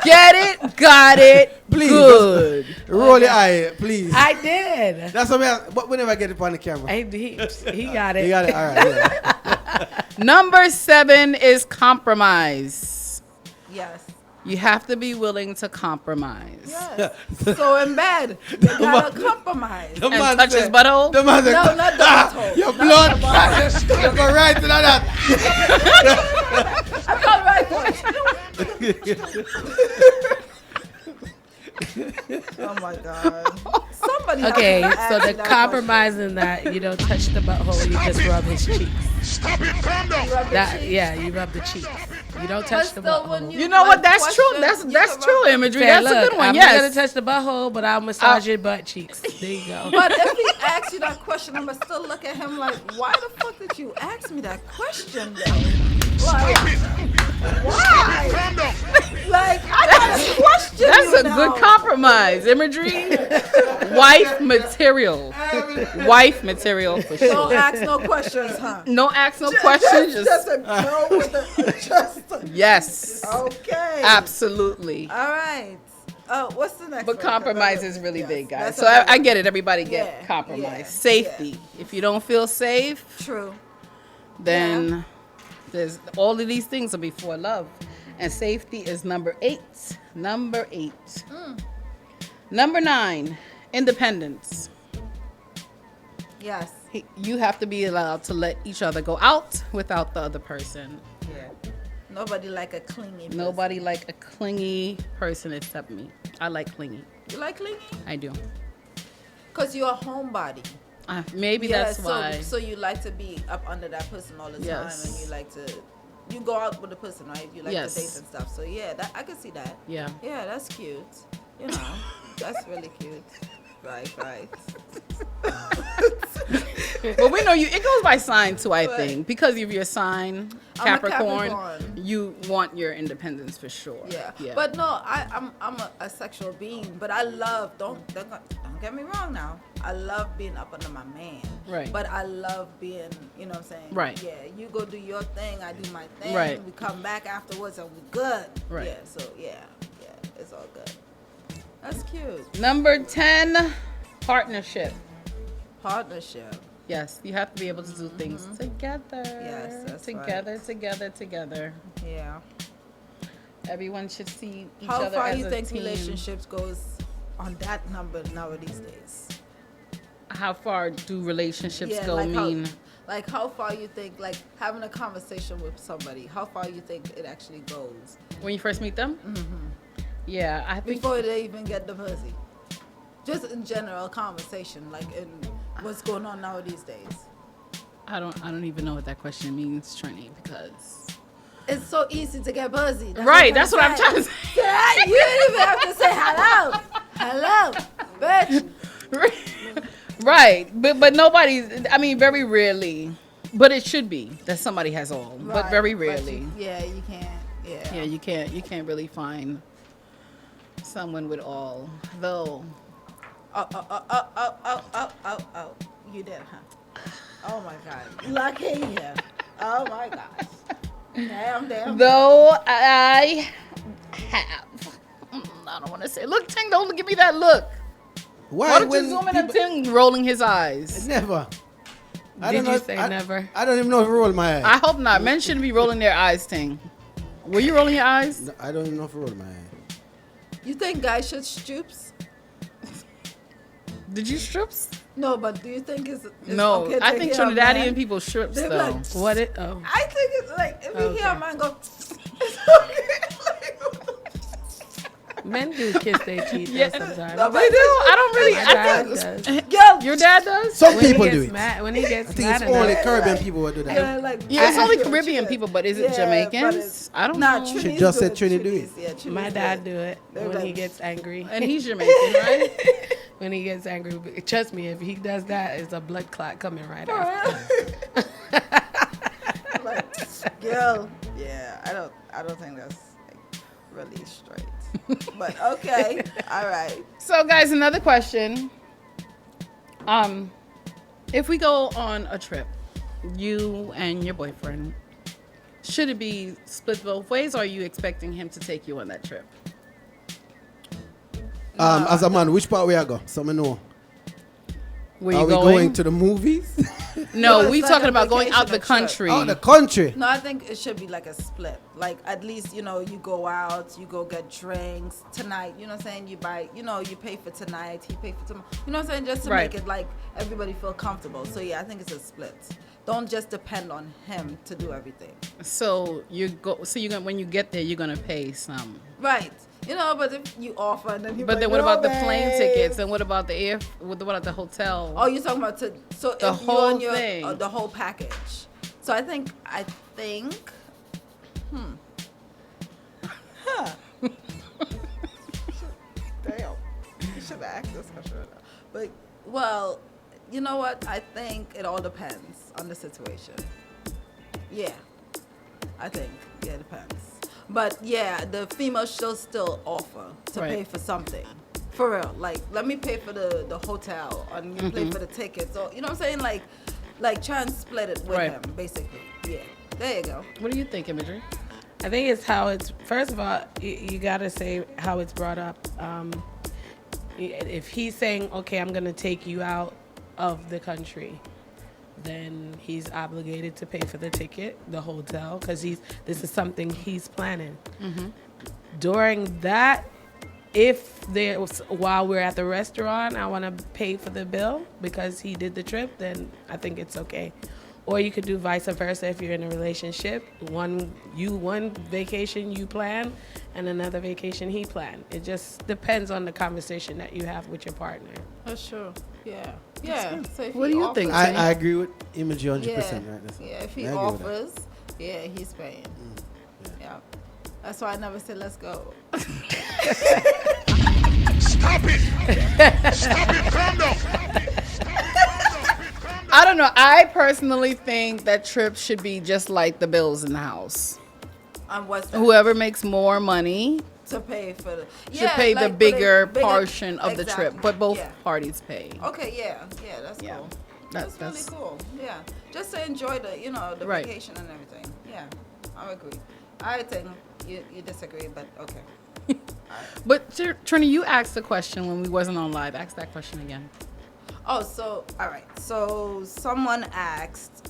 Get it? Got it? Please. Good. Roll the eye, please. I did. That's what but we never get it on the camera. He got it. He got it. All right. Yeah. Number 7 is compromise. Yes. You have to be willing to compromise. Yes. So in bed, you gotta compromise. And touch his butthole? No, not the butthole. Your blood. You go right to that. I got right point. Oh my God. Somebody. Okay, so the compromising that you don't touch the butthole, you just rub his cheeks. Stop it. Calm down. You rub the cheeks. You don't touch the butthole. You know what? That's true. That's true imagery. That's a good one. I'm not gonna touch the butthole, but I'll massage your butt cheeks. There you go. But if he asks you that question, I'm gonna still look at him like, why the fuck did you ask me that question though? Like, why? Like, I got a question. That's a good compromise. Imagery. Wife material. Wife material for sure. Don't ask no questions, huh? No ask no questions. Just a girl with a yes. Okay. Absolutely. All right. What's the next But one? compromise is really big, guys. that's So another I one. get it. Everybody get Yeah, compromise. yeah, Safety. If you don't feel safe, True. then there's all of these things are before love. And safety is number 8. Number 8. Number 9, independence. Yes. You have to be allowed to let each other go out without the other person. Yeah. Nobody like a clingy person. Nobody like a clingy person except me. I like clingy. You like clingy? I do. Because you're a homebody. Maybe that's why. So you like to be up under that person all the time, Yes. and you like to, you go out with the person, right? You like Yes. to date and stuff. So yeah, that I can see that. Yeah. Yeah, that's cute. You know, that's really cute. Right. But we know you. It goes by sign too, I But- think, because of your sign, I'm a Capricorn. Capricorn. You want your independence for sure. Yeah. But no, I'm a sexual being, but I love don't get me wrong now. I love being up under my man. Right. But I love being, you know what I'm saying? Right. Yeah, you go do your thing, I do my thing. Right. We come back afterwards and we good. Right. Yeah, so yeah, it's all good. That's cute. Number 10, partnership. Partnership. Yes, you have to be able to do things together. Yes, that's together. Yeah. Everyone should see each How other far as you a think team. relationships goes on that number nowadays days? How far do relationships go? Like how far you think, like having a conversation with somebody, how far you think it actually goes? When you first meet them? Yeah, I think Before they even get the pussy. Just in general conversation, like in what's going on nowadays days. I don't even know what that question means, Trini, because It's so easy to get pussy. Right, that's what I'm trying to say. Yeah, you don't even have to say hello, bitch. Right, but nobody's. I mean, very rarely. But it should be that somebody has all, but very rarely. You can't. Yeah, you can't really find someone with all, though. Oh. You did, huh? Oh my God. Lucky you. Oh my gosh. Damn. Though I have. I don't want to say. Look, Ting, don't give me that look. Why? Why don't you zoom in on Ting rolling his eyes? Never. Did you say never? I don't even know if I roll my eyes. I hope not. Men shouldn't be rolling their eyes, Ting. Were you rolling your eyes? No, I don't even know if I roll my eyes. You think guys should stoops? Did you strips? No, but do you think it's no? okay to I think hear a Trinidadian man? people strips They're though. like, What it? Oh. I think it's like if you hear a man go, it's okay. Men do kiss their teeth sometimes. No, They do. I don't really. My I dad think. does. Girl, your dad does. Some When he people gets do it. mad, when he gets I think mad it's only enough. Caribbean people who do that. Yeah, like Yeah, it's only I feel Caribbean what people, you but is it yeah, Jamaicans? but I don't nah, know. Trini's She just said good. Trini do it. Yeah, Trini's My dad good. do it They're when he like- gets angry. And he's Jamaican, right? When he gets angry, trust me, if he does that, it's a blood clot coming right For after. real? Like, girl, yeah, I don't think that's like, really straight. But okay, all right. So, guys, another question. If we go on a trip, you and your boyfriend, should it be split both ways, or are you expecting him to take you on that trip? As a man, which part we are go? So I know. Where Are you we going to the movies? No, No, we it's talking like a about going out vacation the or trip. country. Oh, the country. No, I think it should be like a split. Like at least, you know, you go out, you go get drinks tonight, you know what I'm saying? You buy, you know, you pay for tonight, he pay for tomorrow. You know what I'm saying? Just to Right. make it like everybody feel comfortable. So yeah, I think it's a split. Don't just depend on him to do everything. So you go. So you're gonna when you get there, you're gonna pay some. Right. You know, but if you offer and then he But then what about the plane tickets and what about the air? What about the hotel? Oh, you're talking about the The if whole you on your, thing. the whole package. So I think Damn. You should have asked this question. But well, you know what? I think it all depends on the situation. Yeah. I think it depends. But yeah, the female should still offer to Right. pay for something. For real. Like, let me pay for the hotel and you pay for the tickets. Or you know what I'm saying? Like try and split it with Right. him, basically. Yeah. There you go. What do you think, Imagery? I think it's how it's. First of all, you gotta say how it's brought up. If he's saying, "Okay, I'm gonna take you out of the country," then he's obligated to pay for the ticket, the hotel, because this is something he's planning. During that, while we're at the restaurant, I want to pay for the bill because he did the trip, then I think it's okay. Or you could do vice versa if you're in a relationship. One vacation you plan and another vacation he planned. It just depends on the conversation that you have with your partner. That's true. Yeah. Yeah. So if What he do you offers, think? I agree with Image 100% Yeah. right now. Yeah, if he I agree with that. offers, yeah, he's paying. Yeah. That's why I never said let's go. Stop it! Stop it! Calm down! I don't know. I personally think that trips should be just like the bills in the house. And what's that? Whoever makes more money To pay for the should pay the like, bigger for the portion of the trip, exactly, but both yeah. parties pay. Okay, yeah, that's cool. That's really cool. Yeah, just to enjoy the the Right. vacation and everything. Yeah, I agree. I think you disagree, but okay. But Trini, you asked the question when we wasn't on live. Ask that question again. Oh, so all right. So someone asked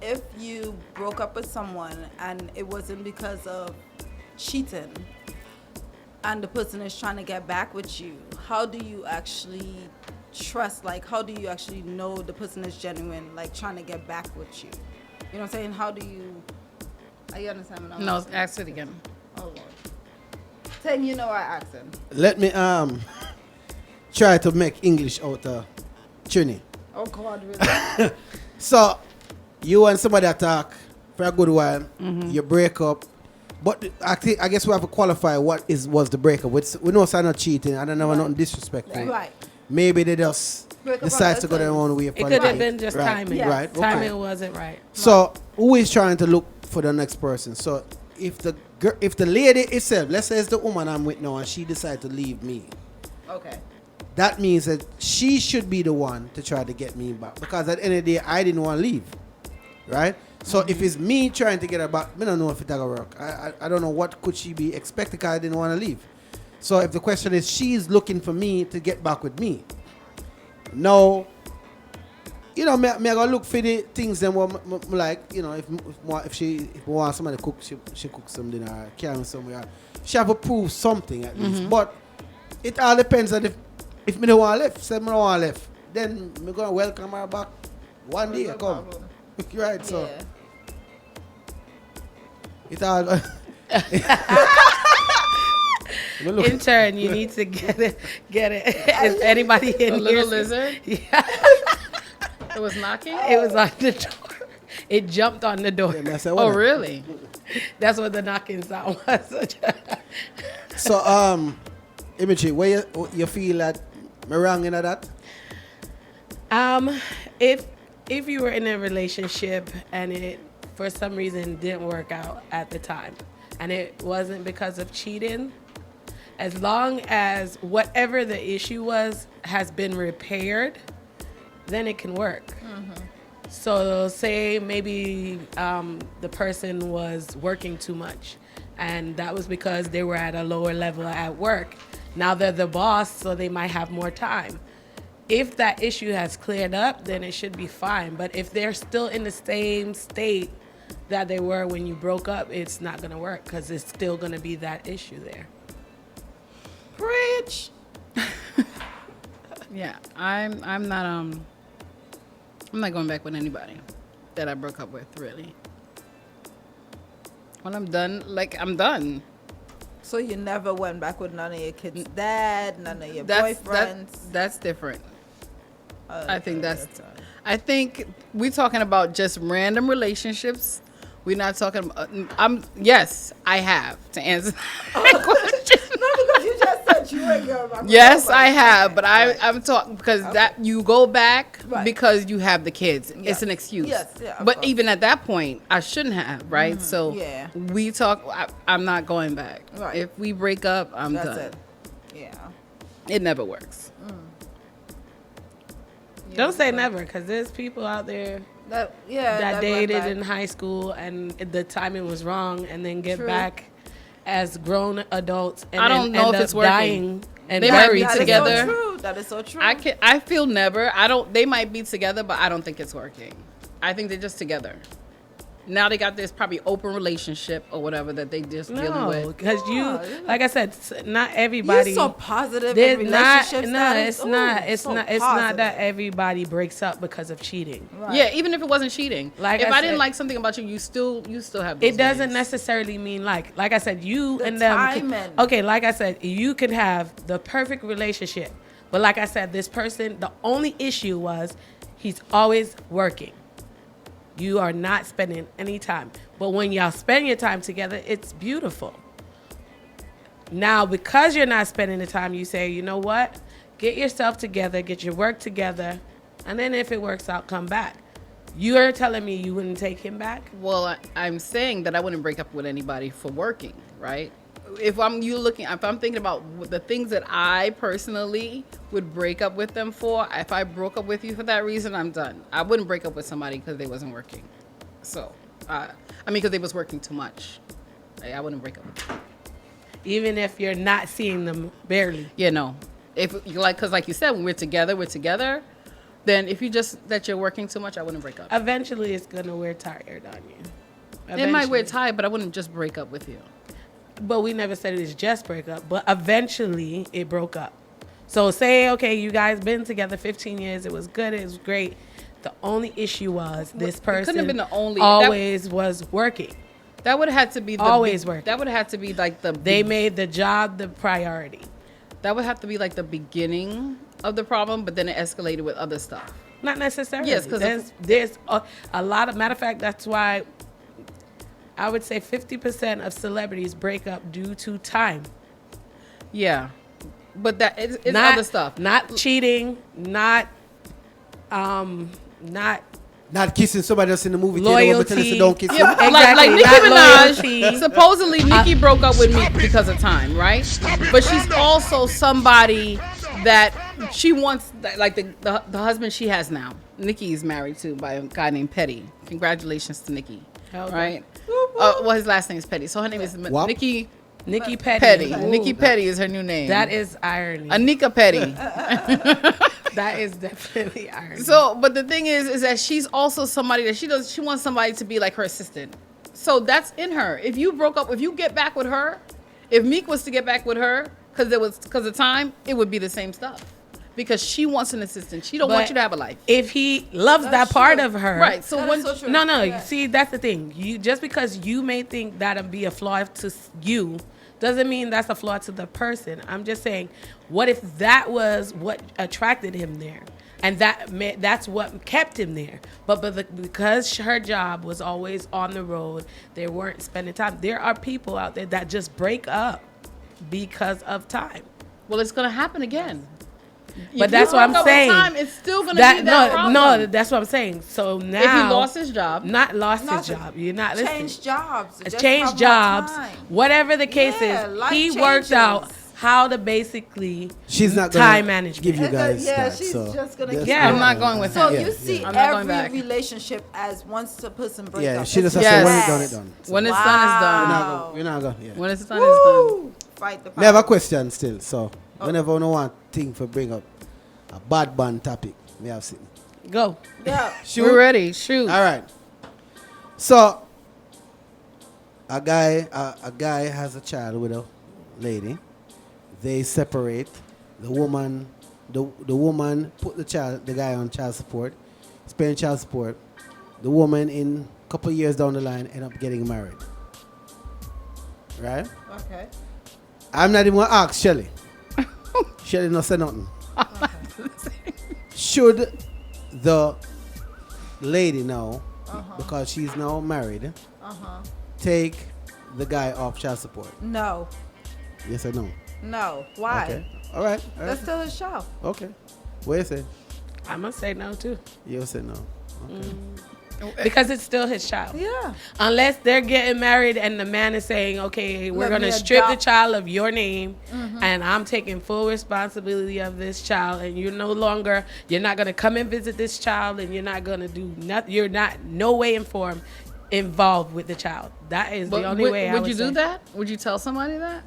if you broke up with someone and it wasn't because of cheating, and the person is trying to get back with you. How do you actually trust? Like, how do you actually know the person is genuine? Like, trying to get back with you. You know what I'm saying? How do you? Are you understand what I'm No, asking? ask it again. Oh Lord. Then you know I asked him. Let me try to make English out of Trini. Oh God, really? So you and somebody attack for a good while, you break up. But I guess we have to qualify what was the breakup. We know it's not cheating. I don't know nothing disrespectful. Right. Maybe they just Break up decide on to go their own way. It could have been just right. timing. Yes. Right. Okay. Timing wasn't right. So who is trying to look for the next person? So if the lady itself, let's say it's the woman I'm with now, and she decides to leave me, Okay. that means that she should be the one to try to get me back, because at the end of the day I didn't want to leave, right? So if it's me trying to get her back, I don't know if it's gonna work. I don't know what could she be expecting, because I didn't want to leave. So if the question is she's looking for me to get back with me, no, me gonna look for the things then like, if she wants somebody to cook, she cooks some dinner, carry me somewhere. She have to prove something at least. But it all depends on if me don't want to left, say me don't want to left, then me gonna welcome her back one day. Come, right? So it all. Intern, you need to get it. Is anybody in A here? little lizard? Yeah. It was knocking? It was on the door. It jumped on the door. Oh, really? That's what the knocking sound was. So, Imagery, where you feel that me wrong in that? If you were in a relationship and it for some reason didn't work out at the time, and it wasn't because of cheating, as long as whatever the issue was has been repaired, then it can work. So say maybe the person was working too much, and that was because they were at a lower level at work. Now they're the boss, so they might have more time. If that issue has cleared up, then it should be fine. But if they're still in the same state that they were when you broke up, it's not going to work, because it's still going to be that issue there. Preach. Yeah, I'm not going back with anybody that I broke up with, really. When I'm done, I'm done. So you never went back with none of your kids' dad, none of your boyfriends? That's different. I think we're talking about just random relationships. We're not talking about, yes, I have, to answer that question. No, because you just said you ain't going back. Yes, I have, but I'm talking because that you go back because you have the kids. Yeah. It's an excuse. Yes, yeah, of but course. even at that point, I shouldn't have, right? So Yeah. we talk. I'm not going back. Right. If we break up, I'm That's done. it. Yeah. It never works. Don't say never, because there's people out there that went dated back. in high school and the timing was wrong, and then get True. back as grown adults. And I then don't know end if it's up working. dying and They might be buried together. That is so true. I feel never. They might be together, but I don't think it's working. I think they're just together. Now they got this probably open relationship or whatever that they just dealing with. Because like I said, not everybody. You're so positive there's in relationships. it's not that everybody breaks up because of cheating. Right. Yeah, even if it wasn't cheating. Like if I I didn't said, like something about you, you still have. It doesn't necessarily mean like I said, you The and them. timing. Okay, like I said, you can have the perfect relationship, but like I said, this person, the only issue was he's always working. You are not spending any time. But when y'all spend your time together, it's beautiful. Now, because you're not spending the time, you say, you know what? Get yourself together, get your work together, and then if it works out, come back. You're telling me you wouldn't take him back? Well, I'm saying that I wouldn't break up with anybody for working, right? If I'm thinking about the things that I personally would break up with them for, if I broke up with you for that reason, I'm done. I wouldn't break up with somebody because they wasn't working. So, because they was working too much. I wouldn't break up with them. Even if you're not seeing them barely? Yeah, no. Because like you said, when we're together, then if you're working too much, I wouldn't break up. Eventually, it's going to wear tired on you. It might wear tired, but I wouldn't just break up with you. But we never said it was just break up. But eventually, it broke up. So say, okay, you guys been together 15 years. It was good. It was great. The only issue was this person couldn't have been the only. always was working. That would have had to be always working. That would have had to be like They made the job the priority. That would have to be like the beginning of the problem, but then it escalated with other stuff. Not necessarily. Yes, because there's a lot of, matter of fact, that's why I would say 50% of celebrities break up due to time. Yeah. But it's not, other stuff. Not cheating, not kissing somebody else in the movie. Loyalty. Don't kiss yeah, them. like Nicki Loyalty. Minaj. Supposedly Nicki broke up with me because of time, right? But she's also somebody that she wants, like the husband she has now. Nicki is married to by a guy named Petty. Congratulations to Nicki. Okay. Right? Well, his last name is Petty. So her name is Nicki Petty. Nicki Petty is her new name. That is irony. Anika Petty. That is definitely irony. So, but the thing is that she's also somebody that she wants somebody to be like her assistant. So that's in her. If you get back with her, if Meek was to get back with her because of time, it would be the same stuff. Because she wants an assistant. She don't want you to have a life. If he loves that part of her. Right. So No, you see, that's the thing. You just because you may think that'll be a flaw to you doesn't mean that's a flaw to the person. I'm just saying, what if that was what attracted him there? And that's what kept him there. But because her job was always on the road, they weren't spending time. There are people out there that just break up because of time. Well, it's going to happen again. But that's what I'm saying. Time, it's still going to be that problem. No, that's what I'm saying. So now, if he lost his job, his job. You're not listening. Change jobs. Change jobs. Whatever the case is, he worked out how to basically she's not time management. Give you guys she's just gonna. I'm not going with so her. You see every relationship as once a person breaks up. Yeah, she just has to when it's done, it's done. So. When it's done, it's done. We're not going. Yeah. When it's done, it's done. Fight the power. We have a question still. So whenever we want thing for bring up a bad band topic, we have seen. Go. Yeah. We're ready. Shoot. All right. So a guy has a child with a lady. They separate. The woman put the guy on child support, he's paying child support. The woman in a couple of years down the line end up getting married. Right? Okay. I'm not even gonna ask Shelly. Shelly not say nothing. Should the lady now, because she's now married, take the guy off child support? No. Yes or no? No. Why? Okay. All right. That's still his show. Okay. What you say? I'm gonna say no too. You'll say no. Okay. because it's still his child. Yeah. Unless they're getting married and the man is saying, okay, we're going to strip the child of your name and I'm taking full responsibility of this child, and you're not going to come and visit this child, and you're not going to do nothing. You're not no way involved with the child. That is the only way I would you do that? Would you tell somebody that?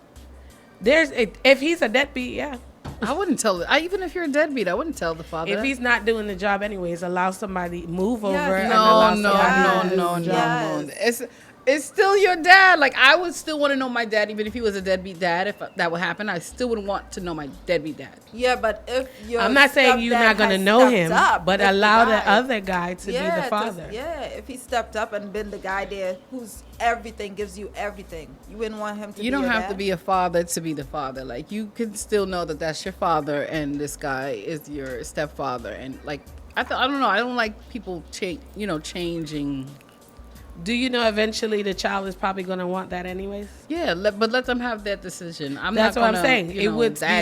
If he's a deadbeat, yeah. I wouldn't tell it. Even if you're a deadbeat, I wouldn't tell the father. If he's not doing the job anyways, allow somebody move over. No. It's still your dad. Like, I would still want to know my dad, even if he was a deadbeat dad. If that would happen, I still would want to know my deadbeat dad. Yeah, but if I'm not saying you're not going to know him, but allow the other guy to be the father. If he stepped up and been the guy there who's everything, gives you everything, you wouldn't want him to be You don't your have dad? to be a father to be the father. Like, you can still know that that's your father and this guy is your stepfather. And, like, I don't know. I don't like people changing. Do you know eventually the child is probably going to want that anyways? Yeah, but let them have that decision. That's what I'm saying.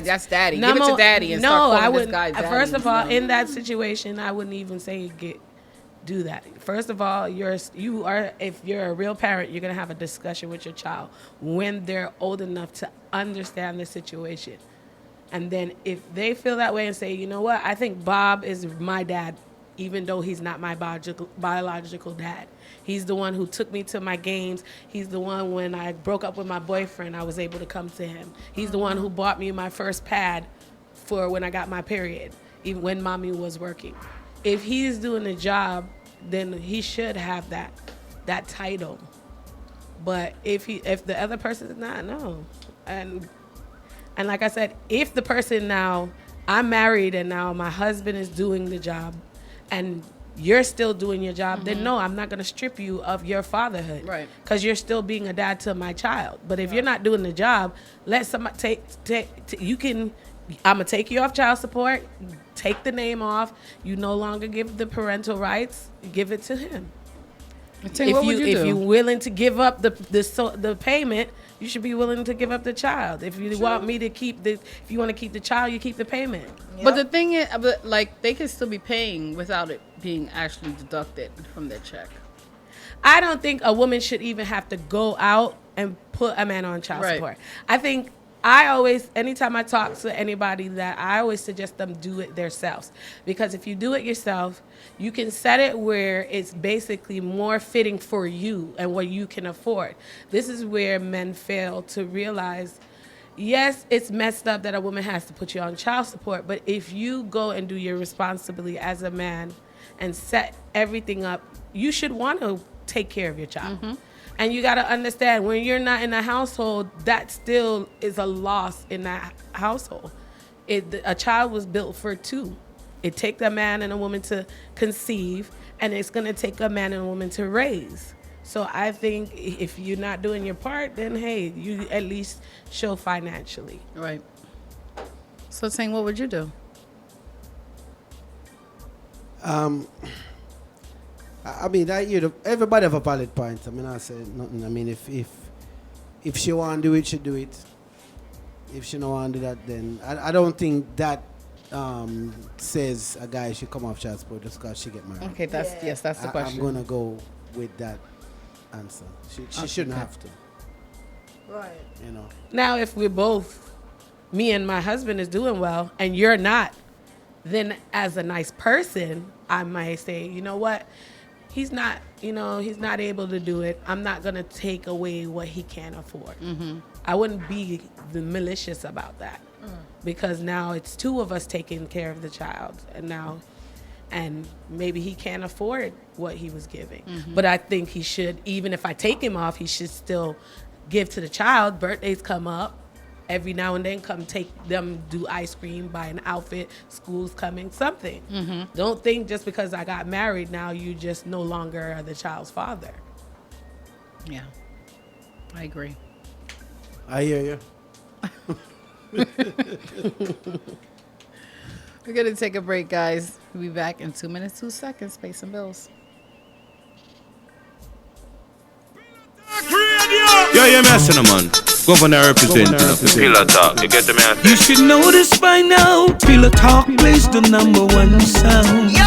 That's daddy. Give it to daddy and start calling this guy daddy. First of all, in that situation, I wouldn't even say do that. First of all, if you're a real parent, you're going to have a discussion with your child when they're old enough to understand the situation. And then if they feel that way and say, you know what, I think Bob is my dad, even though he's not my biological dad. He's the one who took me to my games. He's the one when I broke up with my boyfriend, I was able to come to him. He's the one who bought me my first pad for when I got my period, even when mommy was working. If he's doing the job, then he should have that title. But if the other person is not, no. And like I said, if the person now, I'm married and now my husband is doing the job and you're still doing your job, then no, I'm not going to strip you of your fatherhood. Right. Because you're still being a dad to my child. But if you're not doing the job, let somebody I'm going to take you off child support, take the name off. You no longer give the parental rights, give it to him. What would you do? If you're willing to give up the payment, you should be willing to give up the child. If you want me to if you want to keep the child, you keep the payment. Yep. But the thing is, they could still be paying without it being actually deducted from their check. I don't think a woman should even have to go out and put a man on child support. I think anytime I talk to anybody, that I always suggest them do it themselves. Because if you do it yourself, you can set it where it's basically more fitting for you and what you can afford. This is where men fail to realize, yes, it's messed up that a woman has to put you on child support, but if you go and do your responsibility as a man and set everything up, you should want to take care of your child. Mm-hmm. And you got to understand, when you're not in a household, that still is a loss in that household. A child was built for two. It takes a man and a woman to conceive, and it's going to take a man and a woman to raise. So I think if you're not doing your part, then, hey, you at least show financially. Right. So, Ting, what would you do? I mean, everybody have a valid point. I mean, I say nothing. I mean, if she want to do it, she do it. If she don't want to do that, then I don't think that says a guy should come off child support just because she get married. Okay, that's the question. I'm gonna go with that answer. She shouldn't have to. Right. You know. Now, if we're both, me and my husband is doing well, and you're not, then as a nice person, I might say, you know what? He's not able to do it. I'm not going to take away what he can't afford. Mm-hmm. I wouldn't be malicious about that because now it's two of us taking care of the child, and maybe he can't afford what he was giving. Mm-hmm. But I think he should, even if I take him off, he should still give to the child. Birthdays come up. Every now and then, come take them, do ice cream, buy an outfit, school's coming, something. Mm-hmm. Don't think just because I got married, now you just no longer are the child's father. Yeah, I agree. I hear you. We're going to take a break, guys. We'll be back in 2 minutes, 2 seconds. Pay some bills. Yo, you're messing them, man. Governor representing Pillow Talk. You get the man? You should know this by now. Pillow Talk plays the #1 sound. Yo,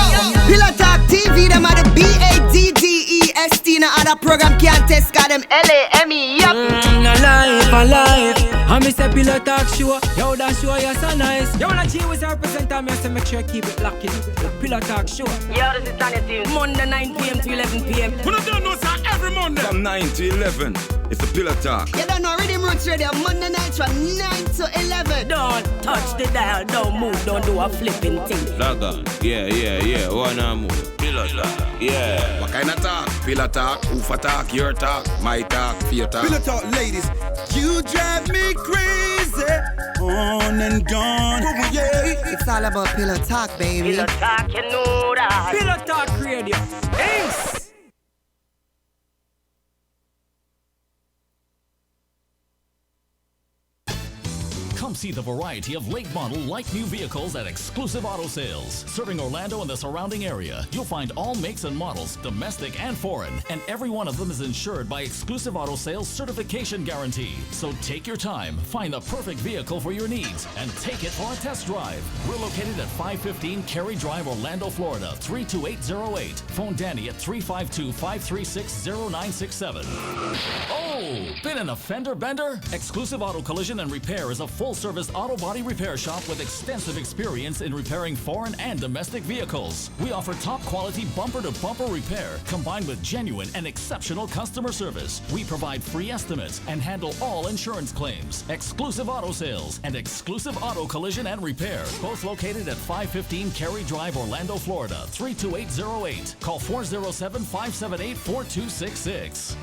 Pillow Talk TV, them are the BADD a program can't test, got them LAME, yup. Alive. I miss a Pillow Talk show. Yo, that show is so nice. Yo, when G was represent me, I say make sure you keep it locked in. The Pillow Talk show. Yo, this is Tanya Team. Monday 9 p.m. to 11 p.m. We don't know, sir, every Monday. From 9 to 11, it's a Pillow Talk. You don't know Rhythm Roots Radio, Monday nights from 9 to 11. Don't touch the dial, don't move, don't do a flipping thing. Log on. Yeah. Wanna move. Pillow Talk. Yeah. What kind of talk? Pillow Talk, Ufa Talk, your talk, my talk, fear talk. Pillow Talk, ladies, you drive me crazy. On and gone. Yeah. It's all about Pillow Talk, baby. Pillow Talk, you know that. Pillow Talk Radio. Ace. Come see the variety of late model, like new vehicles at Exclusive Auto Sales. Serving Orlando and the surrounding area, you'll find all makes and models, domestic and foreign, and every one of them is insured by Exclusive Auto Sales certification guarantee. So take your time, find the perfect vehicle for your needs, and take it for a test drive. We're located at 515 Cary Drive, Orlando, Florida, 32808. Phone Danny at 352-536-0967. Oh, been in a fender bender? Exclusive Auto Collision and Repair is a full-service auto body repair shop with extensive experience in repairing foreign and domestic vehicles. We offer top-quality bumper-to-bumper repair combined with genuine and exceptional customer service. We provide free estimates and handle all insurance claims. Exclusive Auto Sales and Exclusive Auto Collision and Repair, both located at 515 Cary Drive, Orlando, Florida, 32808. Call 407-578-4266.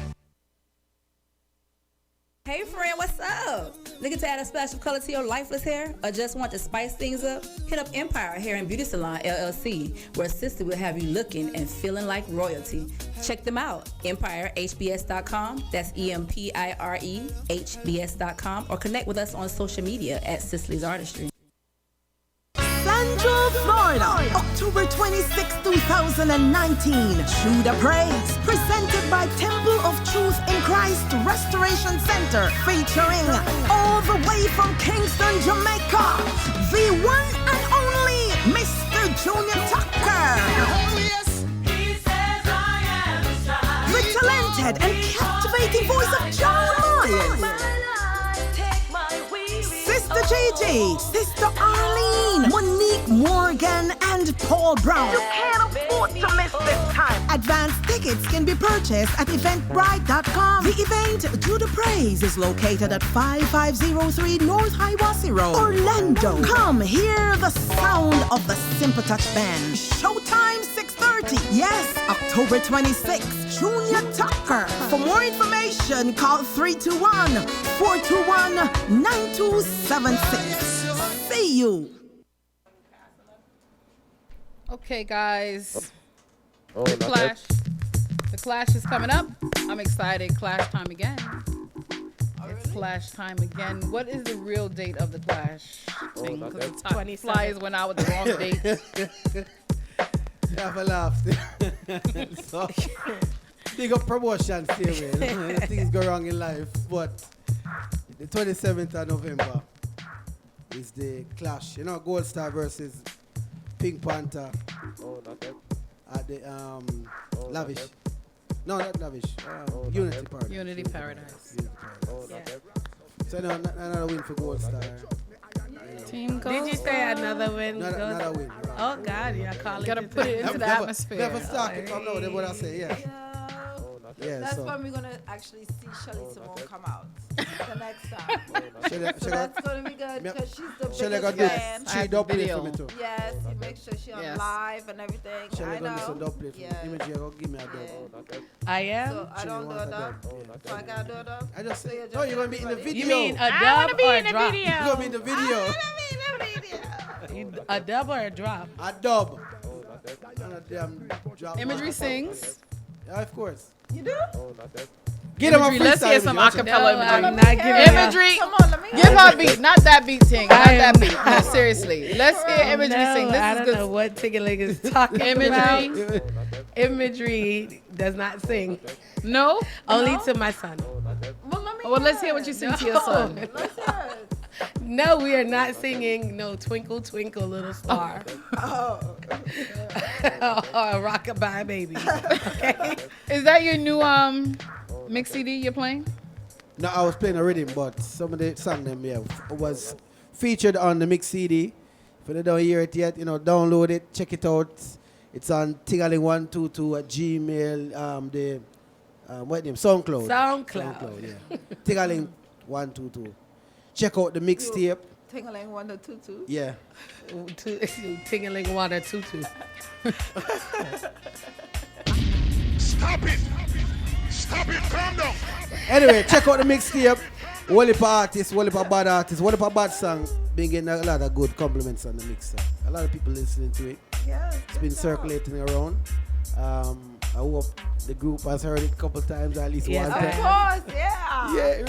Hey friend, what's up? Looking to add a splash of color to your lifeless hair or just want to spice things up? Hit up Empire Hair and Beauty Salon LLC, where Sister will have you looking and feeling like royalty. Check them out, EmpireHBS.com, that's EMPIREHBS.com, or connect with us on social media at Cicely's Artistry. Central Florida, October 26, 2019. True the Praise, presented by Temple of Truth in Christ Restoration Center, featuring all the way from Kingston, Jamaica, the one and only Mr. Junior Tucker. The talented and captivating voice of John Myers. Sister Gigi, Sister Arlene, Monique Morgan, and Paul Brown. You can't afford to miss this time. Advance tickets can be purchased at eventbrite.com. The event, Do the Praise, is located at 5503 North Hiawassee Road, Orlando. Come hear the sound of the Simple Touch Band. Showtime 6:30. Yes, October 26th, Junior Tucker. For more information, call 321-421-9276. See you. Okay, guys. Oh, The not Clash. The Clash is coming up. I'm excited. Clash time again. It's Clash time again. What is the real date of the Clash thing? Because the time flies went out with the wrong date. You have a laugh. So, big up promotion still, man. Things go wrong in life. But the 27th of November is the Clash. You know, Gold Star versus Pink Panther. Oh, not that. At the Lavish. No, not Lavish. Unity Paradise. Unity Paradise. Oh, not that. So no, another win for Gold Star. Team Gold. Did you say another win? Another win. Oh God, you're calling. You gotta put it into the atmosphere. Never start it. I know that's what I say. Yeah. Yeah. That's So. when we're gonna actually see Shelly Simone come out the next time. So Shall that's gonna be good because she's the Shall I biggest go do fan. she double play for me too? Yes, you make sure she on live and everything. Shall I I go do know. some double play for me? Image, you go give me a dub. I am. So I don't do a dub. So I gotta do a dub. I just say, no, you're gonna be in the video. You mean a dub or a drop? You're gonna be in the video. A dub or a drop? A dub. Drop. Imagery sings. Yeah, of course. You do? Get him a Imagery, let's hear some acapella imagery. Imagery. Come on, let me Give her a beat, not that beat, Ting. Not that beat. No, seriously. Let's hear Imagery sing. This I is don't good. know what Tiggerleg is talking Imagery. about. Imagery does not sing. No? Only to my son. Well, let's hear what you sing to your son. No, we are not singing no Twinkle Twinkle Little Star. Oh. Or Rockabye Baby. Okay. Is that your new mix CD you're playing? No, I was playing a rhythm, but some of the song them was featured on the mix CD. If you don't hear it yet, download it, check it out. It's on Tingling122 at Gmail. What name? SoundCloud. SoundCloud. Yeah. Tingling122. Check out the mixtape. Tingling 122. Yeah. Tingling water tutu. Stop it! Stop it! Calm down! Anyway, check out the mixtape. Whole heap of artists, whole heap of bad artists, whole heap of bad song. Been getting a lot of good compliments on the mixer. A lot of people listening to it. Yeah, it's been circulating around. I hope the group has heard it a couple times, at least one time. Of course, yeah. Yeah,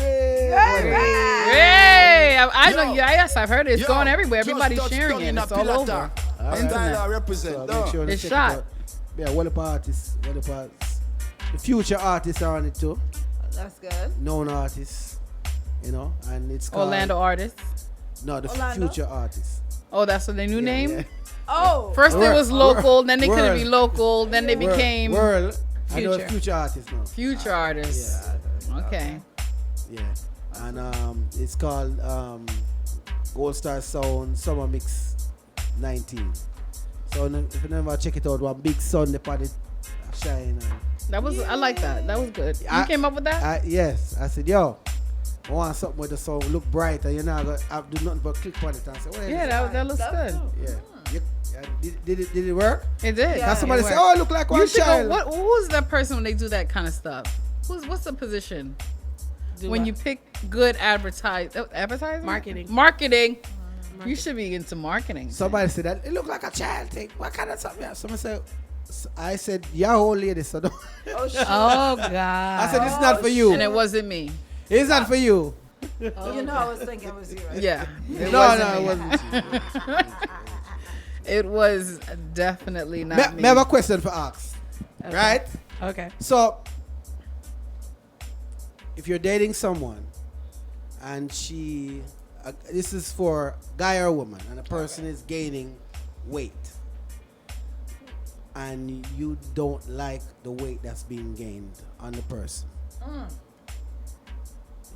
Hey, I know. Yes, I've heard it. It's going everywhere. Everybody's sharing it. It's all over. Sure it's check shot. It out. Yeah, one of the artists, the future artists are on it too. That's good. Known artists, and it's called Orlando artists. No, the Orlando? future artists. Oh, that's what their new name? Yeah. Oh. First it was local, then they couldn't World. be local, then they became World. I know future. future artists now. Future artists. Yeah. Okay. Yeah. And it's called Gold Star Sound Summer Mix 19. So if you never check it out, one big sun the party shine. That was I like that. That was good. You came up with that? Yes. I said, yo, I want something with the sound look bright, and you're not gonna have to do nothing but click on it and say, what is Yeah, that looks good. Yeah. Did it work? It did. Yeah, somebody say, oh, it look like one child. Who's that person when they do that kind of stuff? What's the position? When you pick good advertising? Marketing. You should be into marketing. Somebody said that it look like a child thing. What kind of something? Someone said, I said, yeah, old lady. So don't. Oh God. I said, it's not for you. And it wasn't me. It's not for you. I was thinking it was you, right? Yeah. It wasn't you. It was definitely not me. I have a question for Ax. Okay. Right? Okay. So, if you're dating someone and this is for guy or woman, and a person is gaining weight, and you don't like the weight that's being gained on the person,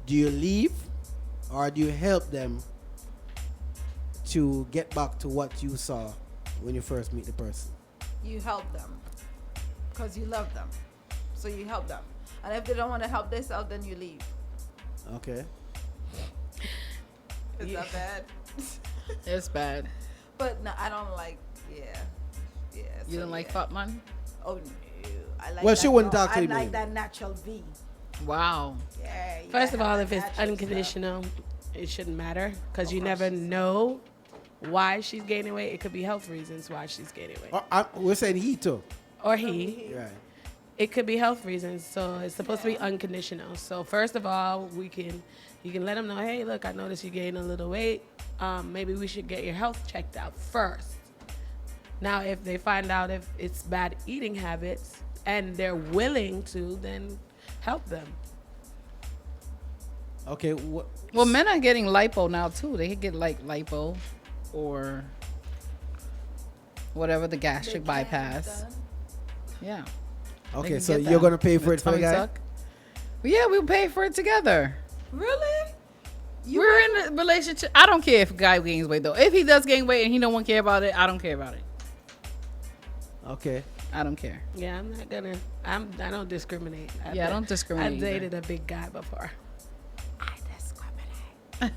do you leave or do you help them to get back to what you saw when you first meet the person? You help them because you love them, so you help them. And if they don't want to help themselves, then you leave. Okay. Is that bad? It's bad. But no, I don't like. Yeah. You don't like fat man? Oh no, I like. Well, she wouldn't talk to I you. like that natural V. Wow. Yeah. First of all, if it's unconditional, it shouldn't matter because you never know why she's gaining weight. It could be health reasons why she's gaining weight. We're saying he too. Or he. Right. It could be health reasons, so it's supposed to be unconditional. So first of all, you can let them know, hey, look, I noticed you gained a little weight. Maybe we should get your health checked out first. Now, if they find out if it's bad eating habits and they're willing to, then help them. Okay. Well, men are getting lipo now too. They could get like lipo or whatever, the gastric bypass. Yeah. Okay, so you're gonna pay for it for the guy? Yeah, we'll pay for it together. Really? We're in a relationship. I don't care if a guy gains weight though. If he does gain weight and he don't want to care about it, I don't care about it. Okay. I don't care. Yeah, I'm not gonna. I don't discriminate. I don't discriminate. I've dated a big guy before. To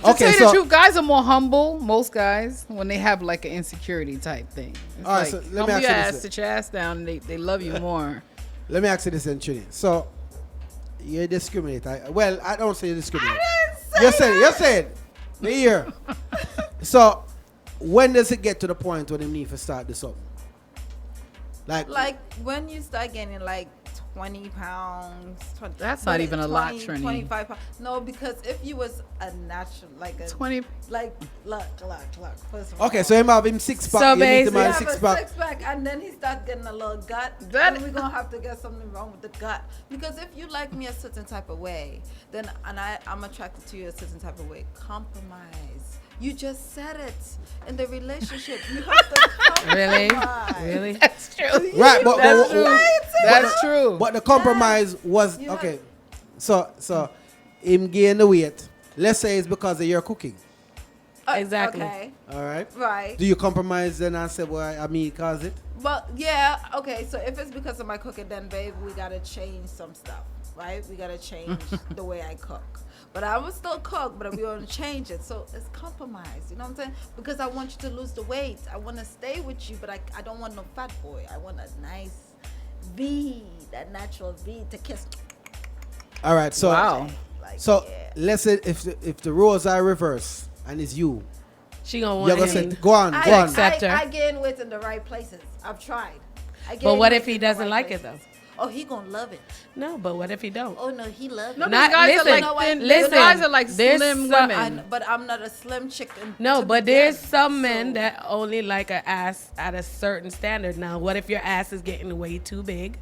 tell you the truth, guys are more humble. Most guys, when they have like an insecurity type thing, it's all right, like, so let me ask your you ass, this. sit your ass down, and they love you more. Let me ask you this, Trini. So you discriminate. I don't say you discriminate. You said. Me here. So when does it get to the point where they need to start this up? Like when you start getting like 20 pounds. 20, That's not even a lot, Trini. 25 pounds. No, because if you was a natural, like a 20, like look. First of all, Okay, so him have him 6 pack. So You need to basically- man have 6 a pack. 6-pack, and then he start getting a little gut. That- then we're gonna have to get something wrong with the gut. Because if you like me a certain type of way, then I'm attracted to you a certain type of way. Compromise. You just said it in the relationship. You have to compromise. Really? That's true. Right, but That's but- true. That's but- true. But the compromise was You okay. So him gain the weight. Let's say it's because of your cooking. Exactly. Okay. All right. Right. Do you compromise then and say, well, I mean, cause it? Well, yeah. Okay. So if it's because of my cooking, then babe, we gotta change some stuff, right? We gotta change the way I cook. But I will still cook, but we want to change it. So it's compromise. You know what I'm saying? Because I want you to lose the weight. I want to stay with you, but I don't want no fat boy. I want a nice V, that natural V to kiss. All right. So Wow. Like, so yeah. let's say if the roles are reversed and it's you, She gonna you're want gonna say, him. go on. accept her. I gain weight in the right places. I've tried. I But gain what weight if he in the doesn't right like it places. though? Oh, he gonna love it. No, but what if he don't? Oh no, he loves No, it. Not- these guys listen, are You know like what? thin. listen, These guys are like there's slim some- women. But I'm not a slim chicken. No, to but there's begin. some men So- that only like a ass at a certain standard. Now, what if your ass is getting way too big,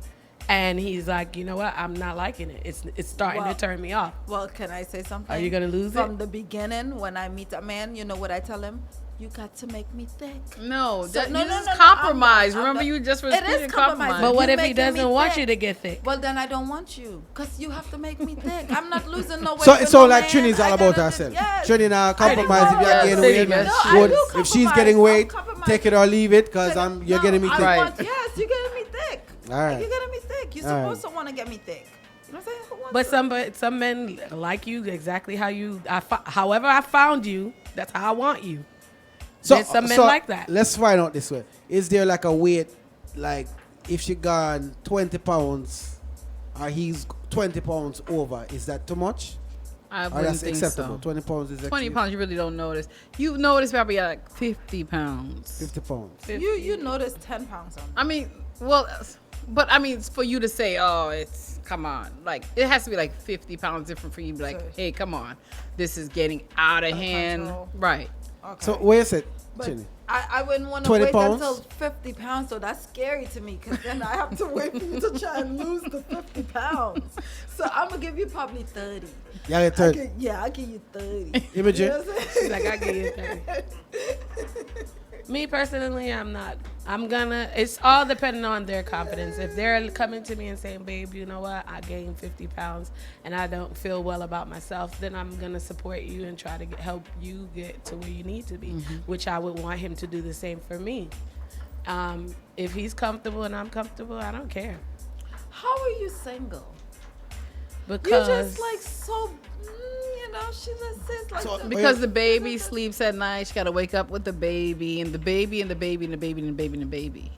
and he's like, you know what, I'm not liking it. It's starting Well- to turn me off. Well, can I say something? Are you gonna lose From it? the beginning, when I meet a man, you know what I tell him? You got to make me thick. No, So- that, no, this no, is no, no, compromise. I'm Remember, not- you just It is repeated compromise. compromise. But what You if he making me doesn't want thick. you to get thick? Well, then I don't want you, cause you have to make me thick. I'm not losing no weight. So for so no like man. Trini's all I about gotta herself. yes. Trini now compromise if you're Yes, gaining Trini, weight. yes, No, she I Would- do if she's compromise. getting I'll weight, compromise. take it or leave it, cause you're No, getting me I thick. want- yes, you're getting me thick. All right. You're getting me thick. You're All right. supposed to want to get me thick. You know what I'm saying? Who wants But to? some men like you exactly how you. However I found you, that's how I want you. There's some men like that. Let's find out this way. Is there like a weight, like if she gone 20 pounds or he's 20 pounds over, is that too much? I Or wouldn't that's think acceptable? so. 20 pounds is 20 actually pounds, you really don't notice. You notice probably at like 50 pounds. 50 pounds. You notice 10 pounds on me. I mean, well, but I mean, it's for you to say, oh, it's, come on. Like, it has to be like 50 pounds different for you to be like, Sure. hey, come on. This is getting out of hand. control. Right. Okay. So where is it, But Trini? I wouldn't want to 20 wait pounds? until 50 pounds, so that's scary to me because then I have to wait for you to try and lose the 50 pounds. So I'm going to give you probably 30. Yeah, get 30. I'll give you 30. Imogen? You know what I'm saying? She's like, I give you 30. Me personally, I'm not. I'm gonna. It's all depending on their confidence. If they're coming to me and saying, "Babe, you know what? I gained 50 pounds and I don't feel well about myself," then I'm gonna support you and try to help you get to where you need to be. Which I would want him to do the same for me. If he's comfortable and I'm comfortable, I don't care. How are you single? Because You're just like so, you know, she just sits like that. Because the baby sleeps at night. She got to wake up with the baby and the baby and the baby and the baby and the baby and the baby.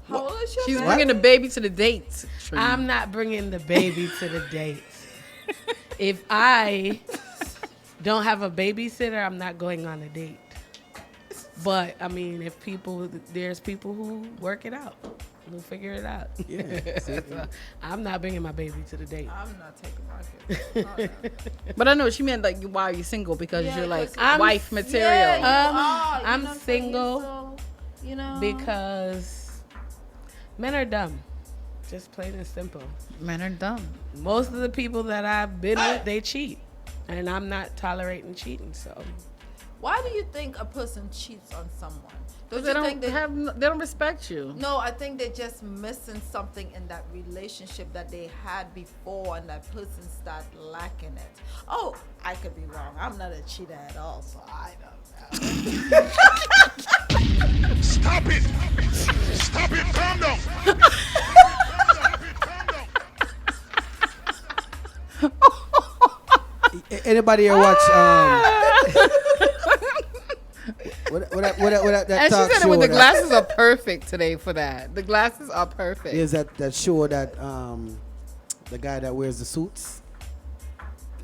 How old is your She's baby? bringing the baby to the dates. I'm not bringing the baby to the date. If I don't have a babysitter, I'm not going on a date. But I mean, there's people who work it out, who figure it out. Yeah. So, I'm not bringing my baby to the date. I'm not taking my kid. But I know she meant like, why are you single? Because Yeah, you're like 'cause wife material. Yeah, you are. You I'm know what saying? single So, you know, because men are dumb. Just plain and simple. Men are dumb. Most of the people that I've been with, they cheat. And I'm not tolerating cheating, so. why do you think a person cheats on someone? Don't They you don't think they don't respect you. No, I think they're just missing something in that relationship that they had before, and that person start lacking it. Oh, I could be wrong. I'm not a cheater at all, so I don't know. Stop it! Stop it! Calm down! Anybody here watch what that And she talk said it show when the that- glasses are perfect today for that. The glasses are perfect. There's that show that the guy that wears the suits,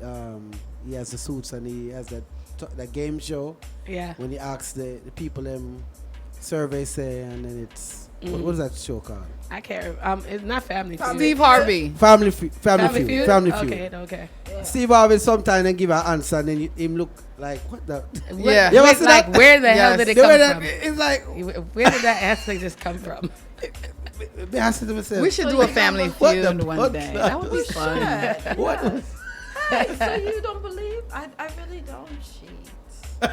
he has the suits and he has that game show. Yeah. When he asks the people survey say, and then it's What is that show called? I can't. It's not Family Feud. Steve Harvey. Family Feud. Family Feud. Okay. Yeah. Steve Harvey sometimes then give an answer and then him look like what the. Yeah. You ever see like that? where the hell did it come from? It's like where did that answer just come from? We should do a Family Feud one day. That would be fun. What? Hey, so you don't believe? I really don't cheat.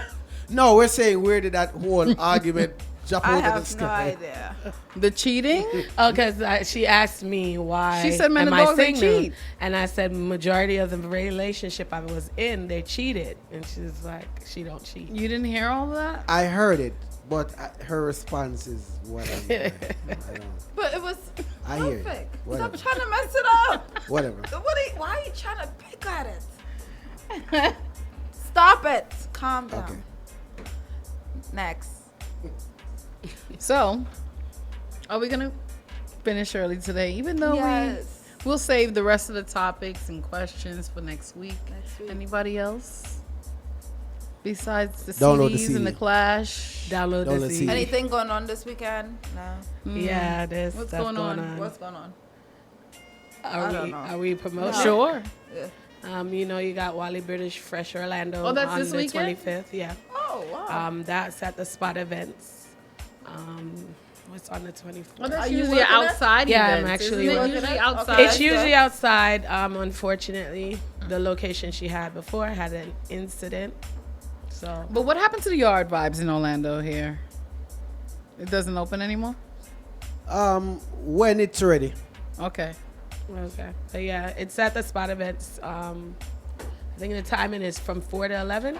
No, we're saying where did that whole argument jump I over the have no sky? idea. The cheating? Oh, because she asked me why. She said men am and I dogs, they single? cheat. And I said majority of the relationship I was in, they cheated. And she's like, she don't cheat. You didn't hear all that? I heard it, but her response is whatever. I don't. But it was I hear it. perfect. Whatever. Stop trying to mess it up. Whatever. Why are you trying to pick at it? Stop it. Calm down. Okay. Next. So, are we going to finish early today? Even though Yes. we'll save the rest of the topics and questions for next week. Anybody else? Besides the Download the CDs and the CD. Clash? Download the CD. Anything going on this weekend? No. Yeah, there's What's stuff going on? What's going on? Are we promoting? No. Sure. Yeah. You got Wally British Fresh Orlando Oh, that's on this the weekend? 25th. Yeah. Oh, wow. That's at the Spot Events. What's on the 24th? Oh, that's Are you usually working it? outside Yeah, I'm events. actually Isn't it working usually it? outside? It's usually outside. Unfortunately, the location she had before had an incident. So, But what happened to the Yard Vibes in Orlando here? It doesn't open anymore? When it's ready. Okay. But yeah, it's at the Spot Events. I think the timing is from 4 to 11.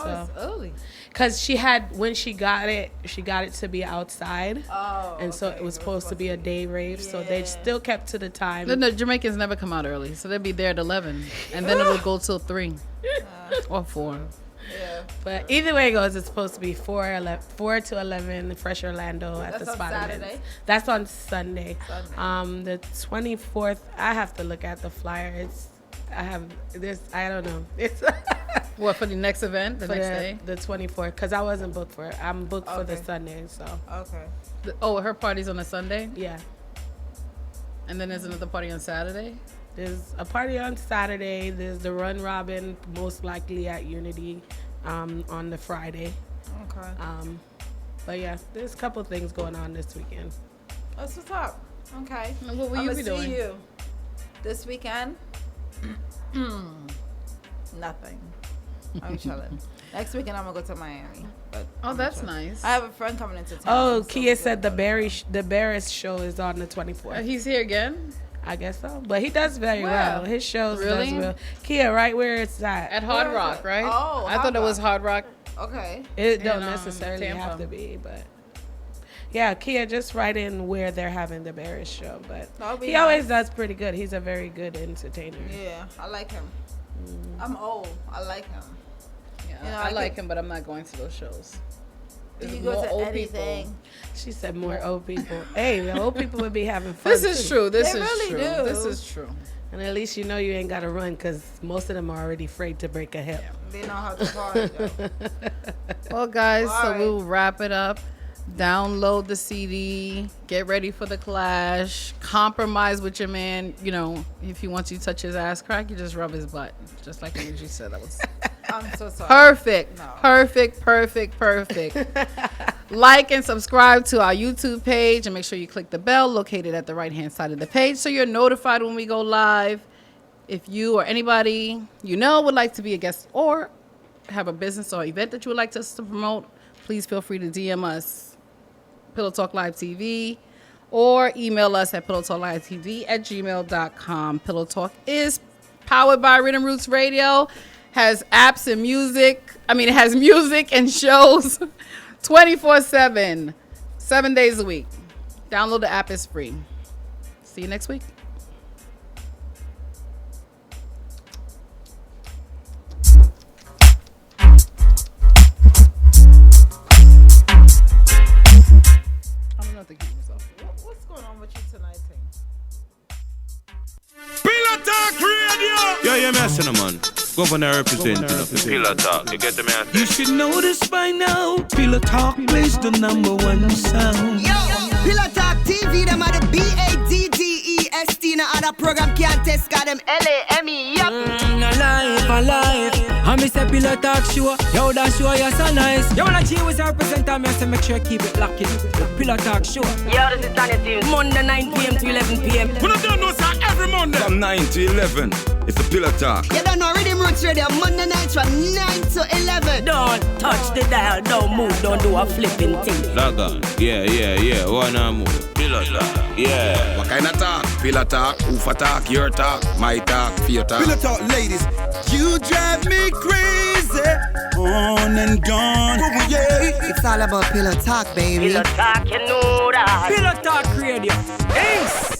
Oh, it's early. Because when she got it to be outside. Oh, and so it was supposed to be a day rave. So they still kept to the time. The Jamaicans never come out early, so they'll be there at 11. And then it'll go till 3 or 4. Yeah. But either way it goes, it's supposed to be 4 to 11, Fresh Orlando at That's the on Spot Saturday? Events. That's on Sunday. The 24th, I have to look at the flyer. I don't know. It's what, for the next event, the next day? The 24th, because I wasn't booked for it. I'm booked for the Sunday, so. Okay. Her party's on a Sunday? Yeah. And then there's another party on Saturday? There's a party on Saturday. There's the Run Robin, most likely at Unity, on the Friday. Okay. But yeah, there's a couple things going on this weekend. That's what's up. Okay. And what will you be doing? See you this weekend. Nothing. I'm chilling. Next weekend I'm gonna go to Miami. But that's nice. I have a friend coming into town. Oh, Kia said the Barris show is on the 24th. He's here again? I guess so. But he does very well. His shows Really? does well. Kia, right where it's at? At Hard Rock, right? Oh, I thought it was Hard Rock. Okay. It don't in, necessarily Tampa. have to be, but yeah, Kia, just write in where they're having the Barris show. But he always does pretty good. He's a very good entertainer. Yeah, I like him. I'm old. I like him. Yeah, I like him, but I'm not going to those shows. Do There's you go more to old anything? people. She said more old people. Hey, the old people would be having fun. This is too. true. This They is really true. do. This is true. And at least you know you ain't got to run because most of them are already afraid to break a hip. They know how to party. though. Well, guys, All so right. we'll wrap it up. Download the CD. Get ready for the Clash. Compromise with your man. You know, if he wants you to touch his ass crack, you just rub his butt. Just like Energy said. That was I'm so sorry. perfect. No. Perfect. Like and subscribe to our YouTube page and make sure you click the bell located at the right-hand side of the page so you're notified when we go live. If you or anybody you know would like to be a guest or have a business or event that you would like us to promote, please feel free to DM us, Pillow Talk Live TV, or email us at pillowtalklivetv@gmail.com. Pillow Talk is powered by Rhythm Roots Radio, has apps and music. It has music and shows 24/7, 7 days a week. Download the app, it's free. See you next week. I don't know if the camera's off. What's going on with you tonight, Ting? Pillow Talk Radio. Yo, you're messing them, man. Governor representing the Pillow Talk. You get the man? You should know this by now. Pillow Talk plays the #1 sound. Yo! Pillow Talk TV, them are the BADDEST. No other program can't test, got them LAME, yup. Alive. I miss a Pillow Talk show. Yo, that show is so nice. Yo, when I G was representative, I say make sure you keep it locked. The Pillow Talk show. Yo, this is Tanya Team. Monday 9 p.m. to 11 p.m. We don't know, sir, every Monday. From 9 to 11, it's the Pillow Talk. You don't know Rhythm Roots Radio, Monday nights from 9 to 11. Don't touch the dial, don't move, don't do a flipping thing. Log on. Yeah. Wanna move. Pillow Talk. Yeah. What kind of talk? Pillow talk, Ufa talk, your talk, my talk, fear talk. Pillow Talk, ladies, you drive me crazy. On and on. It's all about Pillow Talk, baby. Pillow Talk, you know that. Pillow Talk Radio. Ace.